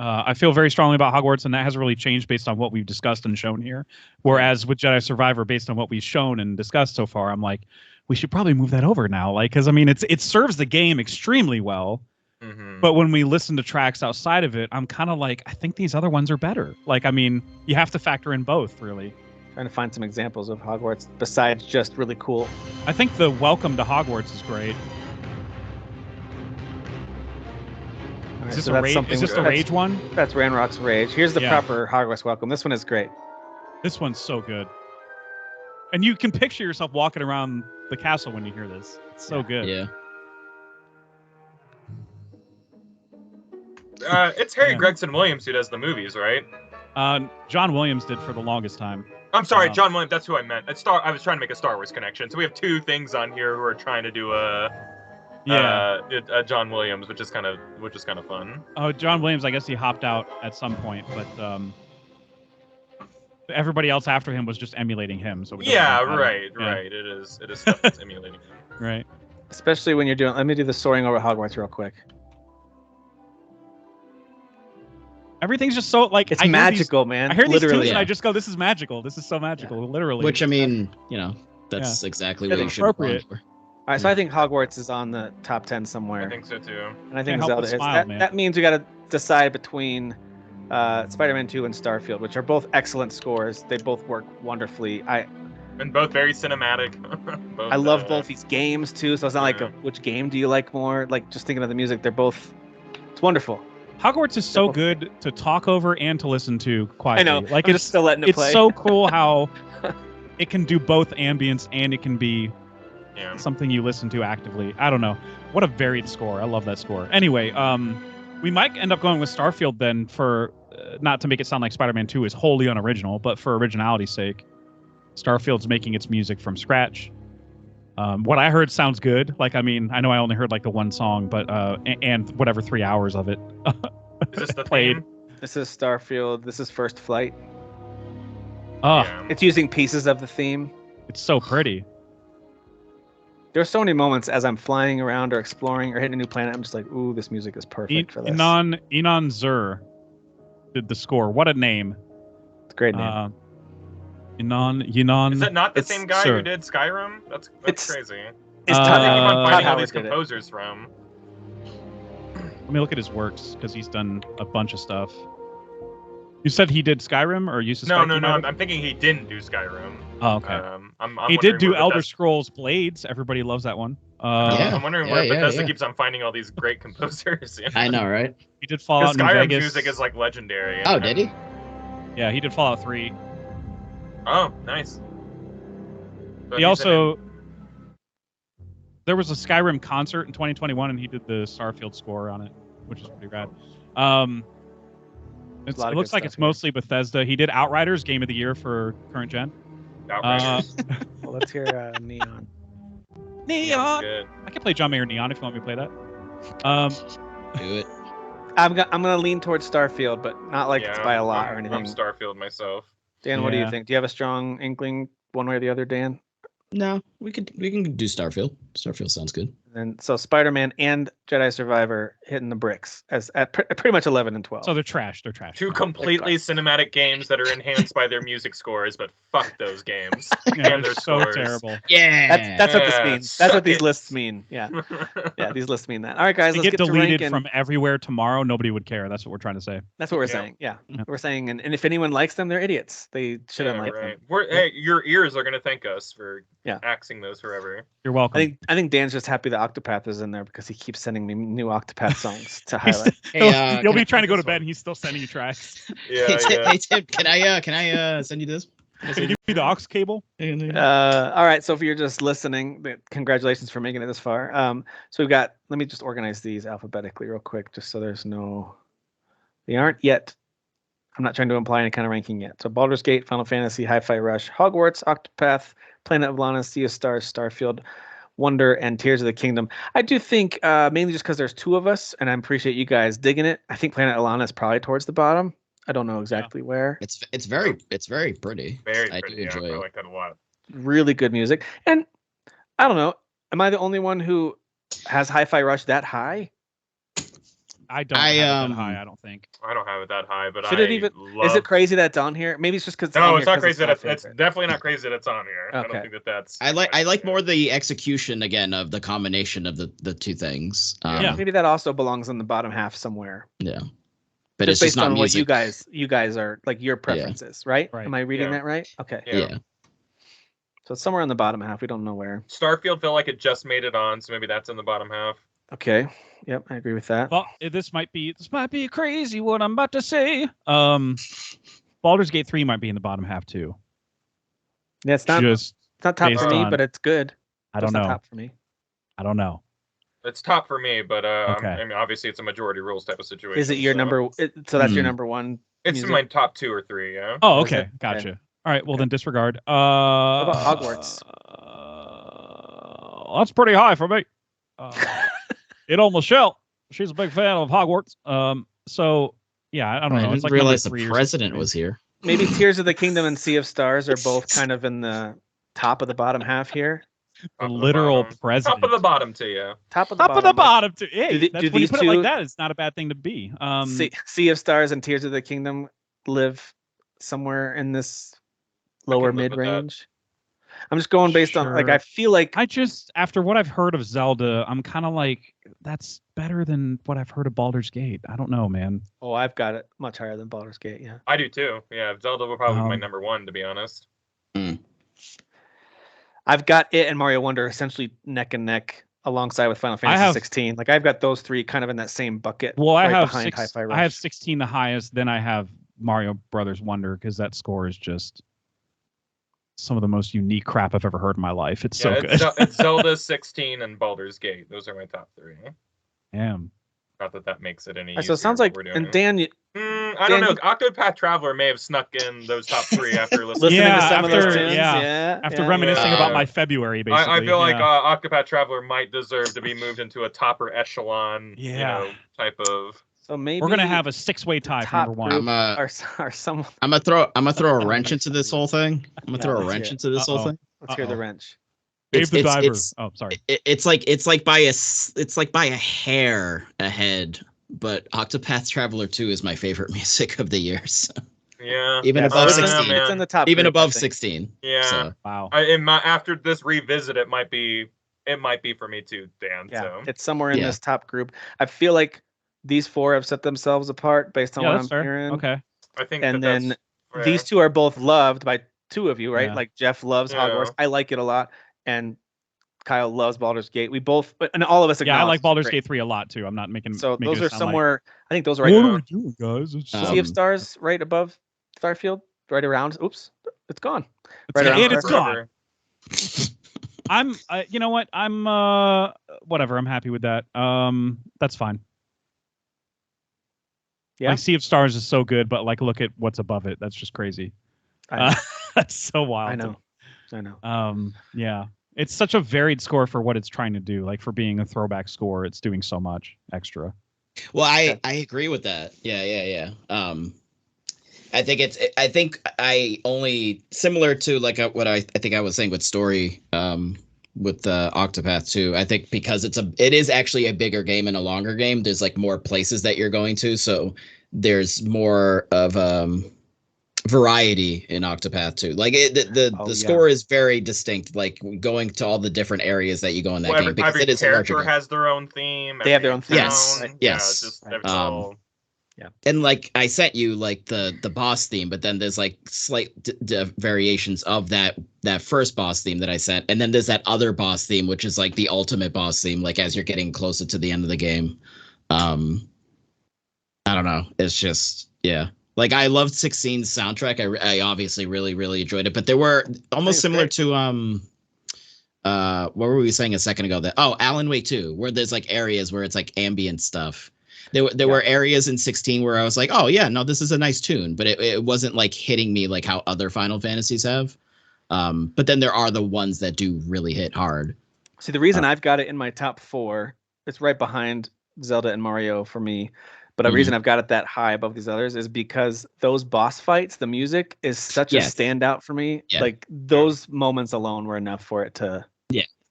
I feel very strongly about Hogwarts, and that hasn't really changed based on what we've discussed and shown here. Whereas with Jedi Survivor, based on what we've shown and discussed so far, I'm like, we should probably move that over now. Like, because I mean, it serves the game extremely well. Mm-hmm. But when we listen to tracks outside of it, I'm kind of like, I think these other ones are better. Like, I mean, you have to factor in both, really. Trying to find some examples of Hogwarts besides just really cool. I think the Welcome to Hogwarts is great. All right, Is this so a that's rage? something Is this the that's- rage one? That's Ranrock's Rage. Here's the Yeah. proper Hogwarts Welcome. This one is great. This one's so good. And you can picture yourself walking around the castle when you hear this. It's so good. Yeah. It's Harry Yeah. Gregson Williams who does the movies, right? John Williams did for the longest time. I'm sorry, Wow. John Williams. That's who I meant. I was trying to make a Star Wars connection. So we have 2 things on here who are trying to do a John Williams, which is kind of fun. Oh, John Williams, I guess he hopped out at some point, but everybody else after him was just emulating him. So it doesn't Yeah, really matter. right, Yeah. right. It is stuff that's emulating him. Right. Especially when you're doing. Let me do the soaring over Hogwarts real quick. Everything's just so like It's I hear magical, man. I hear these Literally. tunes and I Yeah. just go, "This is magical. This is so magical." Literally. Which I mean, that's exactly what It's you should have gone appropriate. for. All right, so I think Hogwarts is on the top 10 somewhere. I think so too. And I think Can't help Zelda but is. smile, man. That means we got to decide between Spider-Man 2 and Starfield, which are both excellent scores. They both work wonderfully. And both very cinematic. I love both these games too, so it's not like which game do you like more? Like just thinking of the music, they're both. It's wonderful. Hogwarts is so good to talk over and to listen to quietly. I know. Like I'm just still letting it it's play. so cool how it can do both ambience and it can be Yeah. something you listen to actively. I don't know. What a varied score. I love that score. Anyway, we might end up going with Starfield then for not to make it sound like Spider-Man 2 is wholly unoriginal, but for originality's sake. Starfield's making its music from scratch. What I heard sounds good. Like, I mean, I know I only heard like the one song, but and whatever 3 hours of it Is this the played. theme? This is Starfield. This is First Flight. Oh, Yeah. It's using pieces of the theme. it's so pretty. There's so many moments as I'm flying around or exploring or hitting a new planet. I'm just like, ooh, this music is perfect for this. Inon Zur did the score. What a name. It's a great name. Yinon. Is that not the It's- same guy sir. who did Skyrim? That's It's- crazy. It's Uh, Todd I keep on Todd finding all Howard these did it. composers from. Let me look at his works because he's done a bunch of stuff. You said he did Skyrim, or you suspect No, he no, no. might have? I'm thinking he didn't do Skyrim. Oh, okay. I'm He did wondering do where Elder Bethesda- Scrolls Blades. Everybody loves that one. Yeah. I'm wondering yeah, where yeah, Bethesda yeah. keeps on finding all these great composers. I know, right? He did Fallout Because New Skyrim's Vegas. music is like legendary. Oh, did he? Yeah, he did Fallout 3. Oh, nice. So He he's also there was a Skyrim concert in 2021, and he did the Starfield score on it, which is pretty rad. It lot of looks good like stuff it's here. mostly Bethesda. He did Outriders Game of the Year for current gen. in Outriders. Well, let's hear Neon. Yeah, good. I can play John Mayer Neon if you want me to play that. Do it. I'm gonna lean towards Starfield, but not like it's by a lot or I'm anything. Starfield myself. Dan, what do you Yeah. think? Do you have a strong inkling one way or the other, Dan? No, we can do Starfield. Starfield sounds good. And so Spider-Man and Jedi Survivor hitting the bricks as at pretty much 11 and 12. So they're trash. They're trash. Two completely cinematic games that are enhanced by their music scores, but fuck those games. Yeah, and they're their so scores. terrible. Yeah. that's what this Yeah, means. That's what suck these it. lists mean. Yeah, yeah, these lists mean that. All right, guys, They let's get get to deleted ranking. from everywhere tomorrow. Nobody would care. That's what we're trying to say. That's what we're Yeah. saying. Yeah, Yeah. we're saying, and if anyone likes them, they're idiots. They shouldn't Yeah, like right. them. Hey, your ears are gonna thank us for Yeah. axing those forever. You're welcome. I think Dan's just happy the Octopath is in there because he keeps sending me new Octopath songs to highlight. Hey, You'll can be I- trying to go to this bed, one? and he's still sending you tracks. Yeah, Hey, Tim, yeah. hey, Tim, can I send you this? Can you give me the aux cable? All right, so if you're just listening, congratulations for making it this far. So we've got. Let me just organize these alphabetically real quick, just so there's no. They aren't yet. I'm not trying to imply any kind of ranking yet. So Baldur's Gate, Final Fantasy, Hi-Fi Rush, Hogwarts, Octopath, Planet of Lana, Sea of Stars, Starfield, Wonder, and Tears of the Kingdom. I do think mainly just because there's two of us, and I appreciate you guys digging it. I think Planet of Lana is probably towards the bottom. I don't know exactly where. It's very pretty. Very I pretty. do Yeah, enjoy I it. like that a lot. Really good music, and I don't know. Am I the only one who has Hi-Fi Rush that high? I don't I, have it um, that high. I don't think. I don't have it that high, but Should I it even? love... Is it crazy that it's on here? Maybe it's just because No, it's not crazy that that it's definitely not crazy that it's on here. I Okay. don't think that that's. I like more the execution again of the combination of the two things. Yeah. Maybe that also belongs in the bottom half somewhere. Yeah. But Just it's based just not on music. what you guys are like your preferences, right? Right. Am I reading Yeah. that right? Okay. Yeah. So it's somewhere in the bottom half. We don't know where. Starfield felt like it just made it on, so maybe that's in the bottom half. Okay. Yep, I agree with that. Well, this might be crazy what I'm about to say. Baldur's Gate 3 might be in the bottom half too. Yeah, it's not Just it's not top based for me, on- but it's good. I don't It's not know. top for me. I don't know. It's top for me, but Okay. I mean, obviously, it's a majority rules type of situation. Is it your so number? So that's your Hmm. number one. It's music? in my top 2 or 3. Yeah. Oh, Is okay, it? gotcha. Okay. All right, well then disregard. about Hogwarts? That's pretty high for me. It almost Michelle. She's a big fan of Hogwarts. So yeah, I don't know. I It's didn't like realize number the 3 or president something. was here. Maybe Tears of the Kingdom and Sea of Stars are both kind of in the top of the bottom half here. The Top of literal bottom. president. Top of the bottom to you. Top of the Top bottom. of the like bottom. Too. Hey, Do the- that's do when you these put it like two- that, it's not a bad thing to be. Sea of Stars and Tears of the Kingdom live somewhere in this lower live with mid that. range. I'm just going based on like I Sure. feel like I just, after what I've heard of Zelda, I'm kind of like, that's better than what I've heard of Baldur's Gate. I don't know, man. oh I've got it much higher than Baldur's Gate. Yeah. I do too. Yeah, Zelda will probably be my Um, number 1, to be honest. I've got it and Mario Wonder essentially neck and neck alongside with Final Fantasy have- 16. Like I've got those three kind of in that same bucket. Well, I right have behind six, Hi-Fi Rush. I have 16 the highest. Then I have Mario Brothers Wonder because that score is just some of the most unique crap I've ever heard in my life. It's so good. It's Zelda, 16, and Baldur's Gate. Those are my top 3. Damn. Not that that makes it any. All right, so it easier sounds what like we're doing. and Dan, I don't know. Dan, Octopath Traveler may have snuck in those top 3 after listening. listening Yeah, to some of those after- tunes, yeah. After yeah. reminiscing Yeah. about my February, basically. I feel like yeah. Octopath Traveler might deserve to be moved into a topper echelon, Yeah. type of. So maybe We're gonna have a 6-way tie for top number 1. group I'm are some. gonna throw a wrench into this whole thing. I'm gonna Yeah, throw a let's wrench hear it. into this whole Uh-oh. thing. Let's hear the Uh-oh. wrench. Dave the Diver. It's Oh, sorry. it's like by a hair ahead. But Octopath Traveler 2 is my favorite music of the year. So. Yeah. Even Yeah, above so it's in- 16. It's in the top. Even group, I above think. 16. Yeah. So. Wow. After this revisit, it might be for me too, Dan. Yeah, So it's somewhere in Yeah. this top group. I feel like these four have set themselves apart based on Yeah, what that's I'm fair. hearing. Okay. I think And that's then fair. these two are both loved by two of you, right? Yeah. Like Jeff loves Yeah. Hogwarts. I like it a lot, and Kyle loves Baldur's Gate. We both, and all of us. Yeah, I acknowledge like it's Baldur's great. Gate 3 a lot too. I'm not making. So making those it are sound like, somewhere. I think those are what right. are we doing, guys? It's Um, Sea of Stars, right above Starfield, right around. Oops, it's gone. it's right around and it's forever. gone. I'm. You know what? I'm. Whatever. I'm happy with that. That's fine. Yeah. Like Sea of Stars is so good, but like look at what's above it. That's just crazy. I know. That's so wild. I to know. me. I know. Yeah. It's such a varied score for what it's trying to do. Like for being a throwback score, it's doing so much extra. Well, I agree with that. Yeah. I think I only similar to like what I think I was saying with Story with Octopath 2. I think because it is actually a bigger game and a longer game. There's like more places that you're going to, so there's more of variety in Octopath 2. Like the score is very distinct. Like going to all the different areas that you go in that game because every it is a larger character game. has their own theme. They have their own theme. Yes, town. yes. Yeah, just Right. it's all- And like I sent you like the boss theme, but then there's like slight variations of that first boss theme that I sent, and then there's that other boss theme, which is like the ultimate boss theme. Like as you're getting closer to the end of the game, I don't know. It's just Like I loved 16's soundtrack. I obviously really enjoyed it, but there were almost similar to what were we saying a second ago? That Alan Wake 2, where there's like areas where it's like ambient stuff. There were areas in 16 where I was like, oh yeah, no, this is a nice tune, but it wasn't like hitting me like how other Final Fantasies have. But then there are the ones that do really hit hard. See, the reason I've got it in my top 4, it's right behind Zelda and Mario for me. But the reason I've got it that high above these others is because those boss fights, the music is such a standout for me. Yeah. Like those moments alone were enough for it to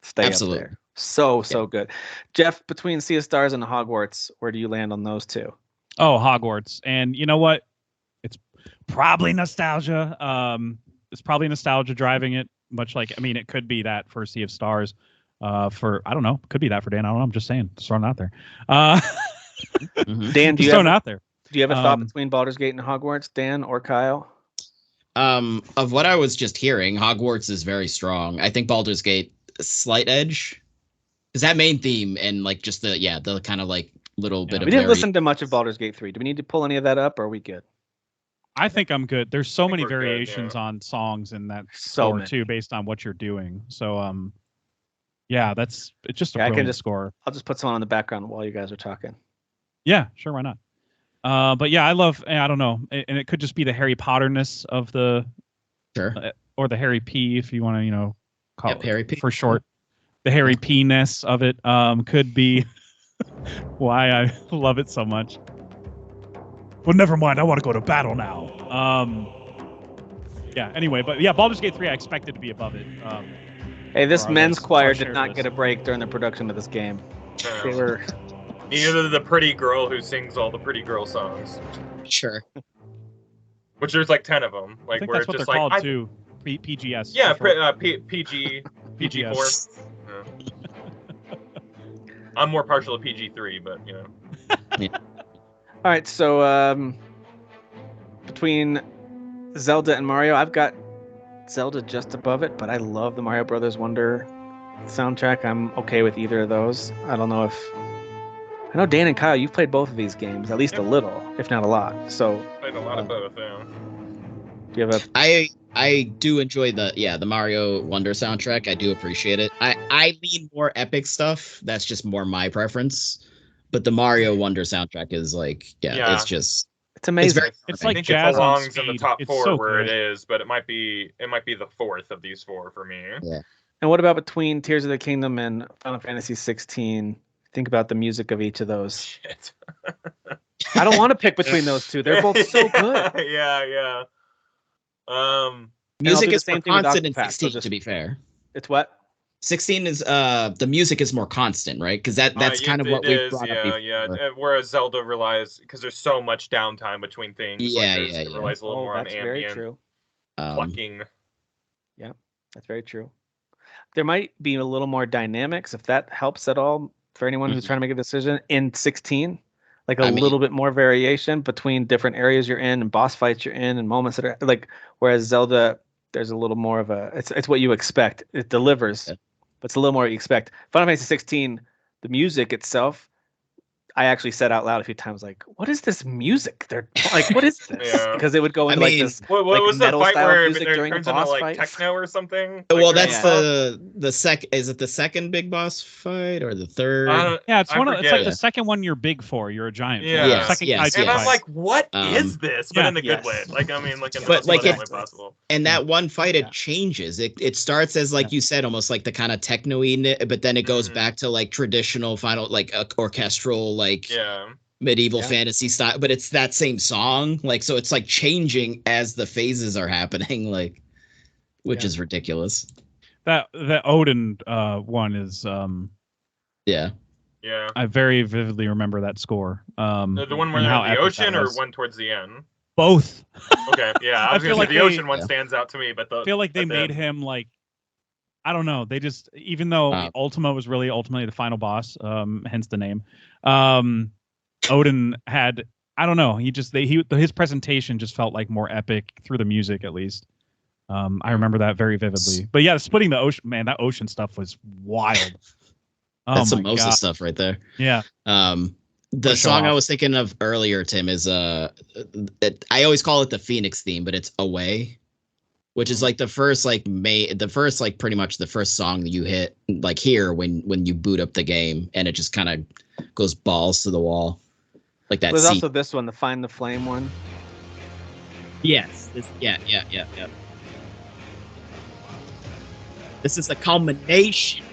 stay absolutely. up there. So good. Jeff, between Sea of Stars and Hogwarts, where do you land on those two? Oh, Hogwarts. And you know what? It's probably nostalgia. It's probably nostalgia driving it. Much like, I mean, it could be that for Sea of Stars. For I don't know, could be that for Dan. I don't know. I'm just saying, just throwing it out there. Dan, do just you throwing have it out there? Do you have a thought between Baldur's Gate and Hogwarts, Dan or Kyle? Of what I was just hearing, Hogwarts is very strong. I think Baldur's Gate slight edge. Is that main theme and like just the kind of like little bit of We didn't listen to much of Baldur's Gate 3. Do we need to pull any of that up or are we good? I think I'm good. There's so many we're good, variations on songs in that So score many. too, based on what you're doing. So it's just a I can brilliant just score. I'll just put someone on the background while you guys are talking. Yeah, sure, why not? But yeah, I love. I don't know, and it could just be the Harry Potterness of the, or the Harry P, if you want to, call it Harry P for short. The Harry P-ness of it could be why I love it so much. Well, never mind. I want to go to battle now. Yeah. Anyway, but yeah, Baldur's Gate 3, I expected to be above it. Hey, this Or men's this- choir our did shared not list. get a break during the production of this game. They were Neither the pretty girl who sings all the pretty girl songs, Sure. which there's like 10 of them. I Like think where that's it's what just they're like called too. PGS. yeah, for short. PG PG4. Yeah. I'm more partial to PG3, but all right. So between Zelda and Mario, I've got Zelda just above it, but I love the Mario Brothers Wonder soundtrack. I'm okay with either of those. I don't know if I know Dan and Kyle, you've played both of these games, at least a little, if not a lot. So played a lot of both. Yeah. do you have a I do enjoy the Mario Wonder soundtrack. I do appreciate it. I lean more epic stuff. That's just more my preference. But the Mario Wonder soundtrack is like, Yeah. it's just it's amazing. very It's I like think jazz it on belongs in the speed. top It's 4 so where good. it is, but it might be the 4th of these 4 for me. And what about between Tears of the Kingdom and Final Fantasy 16? Think about the music of each of those. Shit. I don't want to pick between those two. They're both so good. Yeah. I'll music do the is same more thing with constant in Octopath, so 16, just- to be fair. It's what? 16 is the music is more constant, right? Because that's kind of what it we've is, brought up yeah, before. yeah. Whereas Zelda relies, because there's so much downtime between things, Yeah, it relies a little more on That's very ambient true. plucking. Yeah, that's very true. There might be a little more dynamics if that helps at all for anyone who's Mhm. trying to make a decision in 16. Like a I mean- little bit more variation between different areas you're in and boss fights you're in and moments that are like. Whereas Zelda, there's a little more of a. It's what you expect. It delivers, Yeah. but it's a little more what you expect. Final Fantasy 16, the music itself, I actually said out loud a few times, like, "What is this music? They're like, what is this?" Yeah. Because it would go I into like mean, this What like was the metal fight style where music it during the turns into boss like fights. techno or something? Well, Like, that's Yeah. the is it the second big boss fight or the third? Yeah, it's I one of it's like forget. the second one you're big for. You're a giant. For. Yeah. The Yes, second yes, kaiju And I'm yes. fight. like, what is this? But yeah. in a good way. Like, I mean, like in the But, most like, pleasant it- way possible. And that one fight, Yeah. it changes. It starts as, like you said, almost like the kind of techno-y, but then it goes Mhm. back to like traditional final, like orchestral, like Yeah. medieval Yeah. fantasy style. But it's that same song, like, so it's like changing as the phases are happening, like, which Yeah. is ridiculous. That the Odin one is Yeah. Yeah. I very vividly remember that score. The one where and they're how in the epic ocean that or was. one towards the end? Both. Okay, yeah. I I was feel gonna like say the ocean one yeah. stands out to me, but I feel like they but made then- him like I don't know. They just even though Uh, Ultima was really ultimately the final boss, hence the name. Odin had I don't know. His presentation just felt like more epic through the music at least. I remember that very vividly. But yeah, splitting the ocean, man, that ocean stuff was wild. Oh That's some my Moses god. stuff right there. Yeah. The show song I off. was thinking of earlier, Tim, is I always call it the Phoenix theme, but it's Away, which is like the first pretty much the first song that you hit like here when you boot up the game, and it just kind of goes balls to the wall, like that. There's C- also this one, the Find the Flame one. yes, yeah. This is the culmination.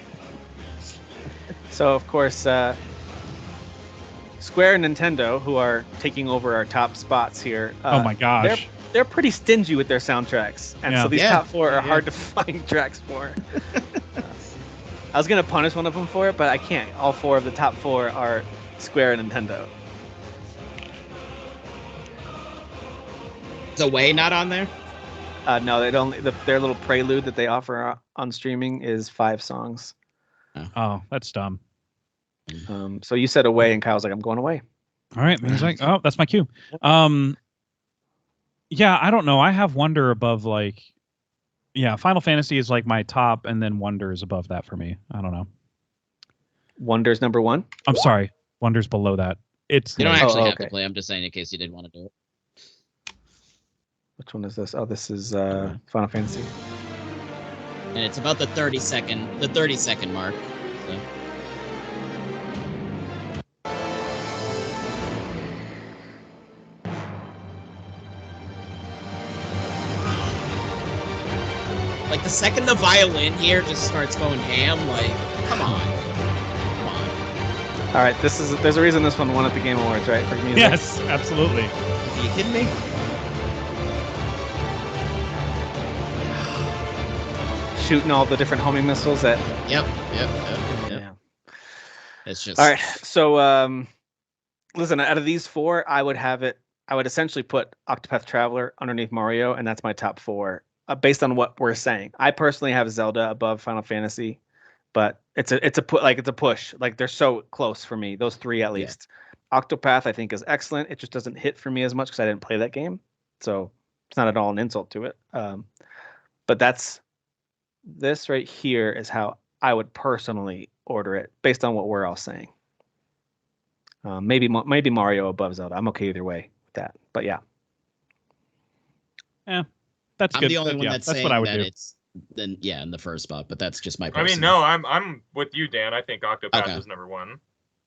So of course, Square and Nintendo, who are taking over our top spots here. Oh my gosh. They're pretty stingy with their soundtracks, and Yeah. so these Yeah. top four are Yeah. hard to find tracks for. I was gonna punish one of them for it, but I can't. All four of the top four are Square and Nintendo. Is Away not on there? No, they don't. Their little prelude that they offer on streaming is 5 songs. Oh, that's dumb. So you said Away, and Kyle's like, "I'm going away." All right. He's like, oh, that's my cue. Yeah, I don't know. I have Wonder above like yeah, Final Fantasy is like my top, and then Wonder is above that for me. I don't know. Wonder's number 1. I'm sorry. Wonder's below that. It's You don't like- actually have okay. to play. I'm just saying in case you didn't want to do it. Which one is this? Oh, this is Final Fantasy. And it's about the 30 second mark. So. Like the second the violin here just starts going ham, like, come on. All right, there's a reason this one won at the Game Awards, right? For music. yes, absolutely. Are you kidding me? Shooting all the different homing missiles at. Yep. Yeah. It's just All right. So, listen, out of these 4, I would essentially put Octopath Traveler underneath Mario, and that's my top 4, based on what we're saying. I personally have Zelda above Final Fantasy, but it's a push. Like they're so close for me. Those 3 at least. Octopath I think is excellent. It just doesn't hit for me as much because I didn't play that game, so it's not at all an insult to it. But this right here is how I would personally order it based on what we're all saying. Maybe Mario above Zelda. I'm okay either way with that. But yeah. That's I'm good. the only one that's that's saying what I would that do. it's then in the first spot, but that's just my I personal. mean, no, I'm with you, Dan. I think Octopath Okay. is number 1.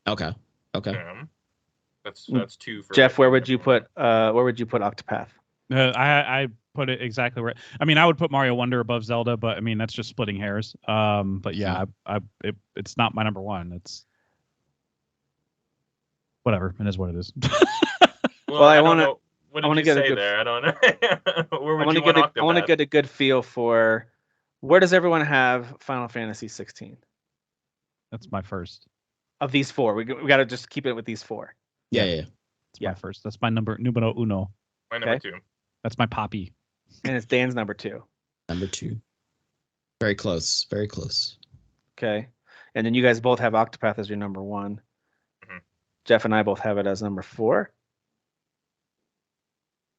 Okay. Yeah. That's 2 for Jeff, where would you put Octopath? I put it exactly where. I mean, I would put Mario Wonder above Zelda, but I mean that's just splitting hairs. But yeah, it's not my number 1. It's whatever. It is what it is. Well, I don't wanna- know. What I did wanna you get a say good- there? I don't know. Where would I want you to want get a Octopath? good feel for Where does everyone have Final Fantasy 16? That's my first. Of these four, we got to just keep it with these four. Yeah, Yeah. yeah. That's my first. That's my numero uno. My number Okay. 2. That's my poppy. And it's Dan's number 2. Number 2. Very close. Very close. Okay. And then you guys both have Octopath as your number 1. Mhm. Jeff and I both have it as number 4.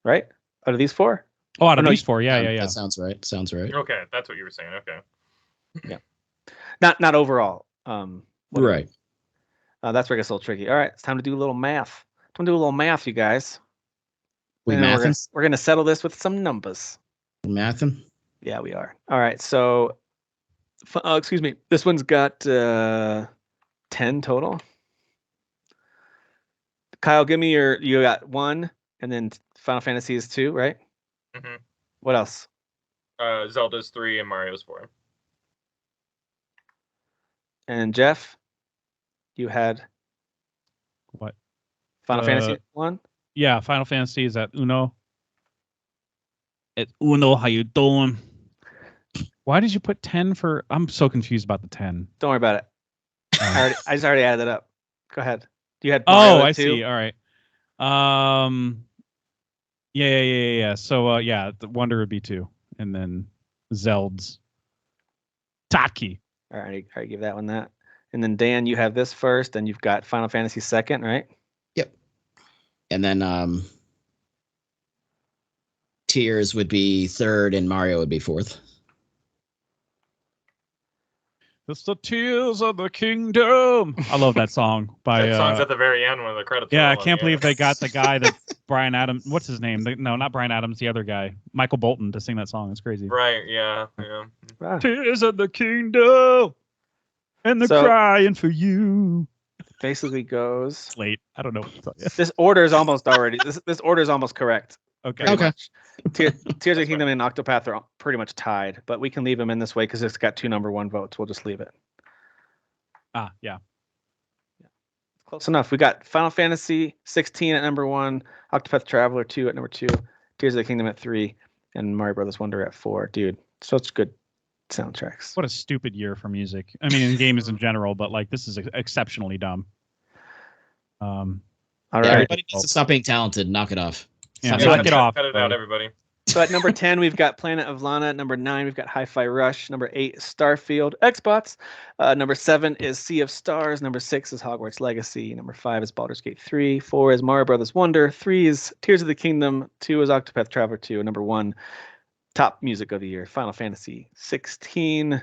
Right? Out of these 4? Oh, out of no, these 4, yeah. That sounds right. Sounds right. Okay, that's what you were saying. Okay. Not overall. Whatever. Right. That's where it gets a little tricky. All right, it's time to do a little math. Time to do a little math, you guys. We And mathing? we're gonna settle this with some numbers. We mathing? Yeah, we are. All right, so excuse me. This one's got 10 total. Kyle, give me you got 1, and then Final Fantasy is 2, right? hmm What else? Zelda's 3 and Mario's 4. And Jeff, you had What? Final Fantasy 1? Yeah, Final Fantasy is at Uno. At Uno, how you doing? Why did you put 10 for? I'm so confused about the 10. Don't worry about it. I just already added it up. Go ahead. You had Oh, Mario I at 2? see. All right. Yeah. So the Wonder would be 2, and then Zeld's Taki. All right, give that one that. And then Dan, you have this first, and you've got Final Fantasy 2nd, right? Yep. And then Tears would be 3rd and Mario would be 4th. It's the Tears of the Kingdom. I love that song by. That song's at the very end when the credits. Yeah, I roll, can't believe they got the guy that Brian Adams. What's his name? No, not Brian Adams. The other guy, Michael Bolton, to sing that song. It's crazy. Right. Yeah. Ah, Tears of the Kingdom, and the So- crying for you. basically goes. It's late. I don't know. What to tell you. This order is almost already. This order is almost correct. Okay. pretty Okay. much. Tears of the Kingdom and Octopath are pretty much tied, but we can leave them in this way because it's got 2 number 1 votes. We'll just leave it. Yeah. Close enough. We got Final Fantasy 16 at number 1, Octopath Traveler 2 at number 2, Tears of the Kingdom at 3, and Mario Brothers Wonder at 4. Dude, such good soundtracks. What a stupid year for music. I mean, in games in general, but like this is exceptionally dumb. All Yeah, right. everybody needs to stop being talented. Knock it off. Yeah, Stop knock being- it off. Cut it out, everybody. So at number 10, we've got Planet of Lana. At number 9, we've got Hi-Fi Rush. Number 8, Starfield, Xbox. Number 7 is Sea of Stars. Number 6 is Hogwarts Legacy. Number 5 is Baldur's Gate 3. 4 is Mario Brothers Wonder. 3 is Tears of the Kingdom. 2 is Octopath Traveler 2. And number 1, top music of the year, Final Fantasy 16.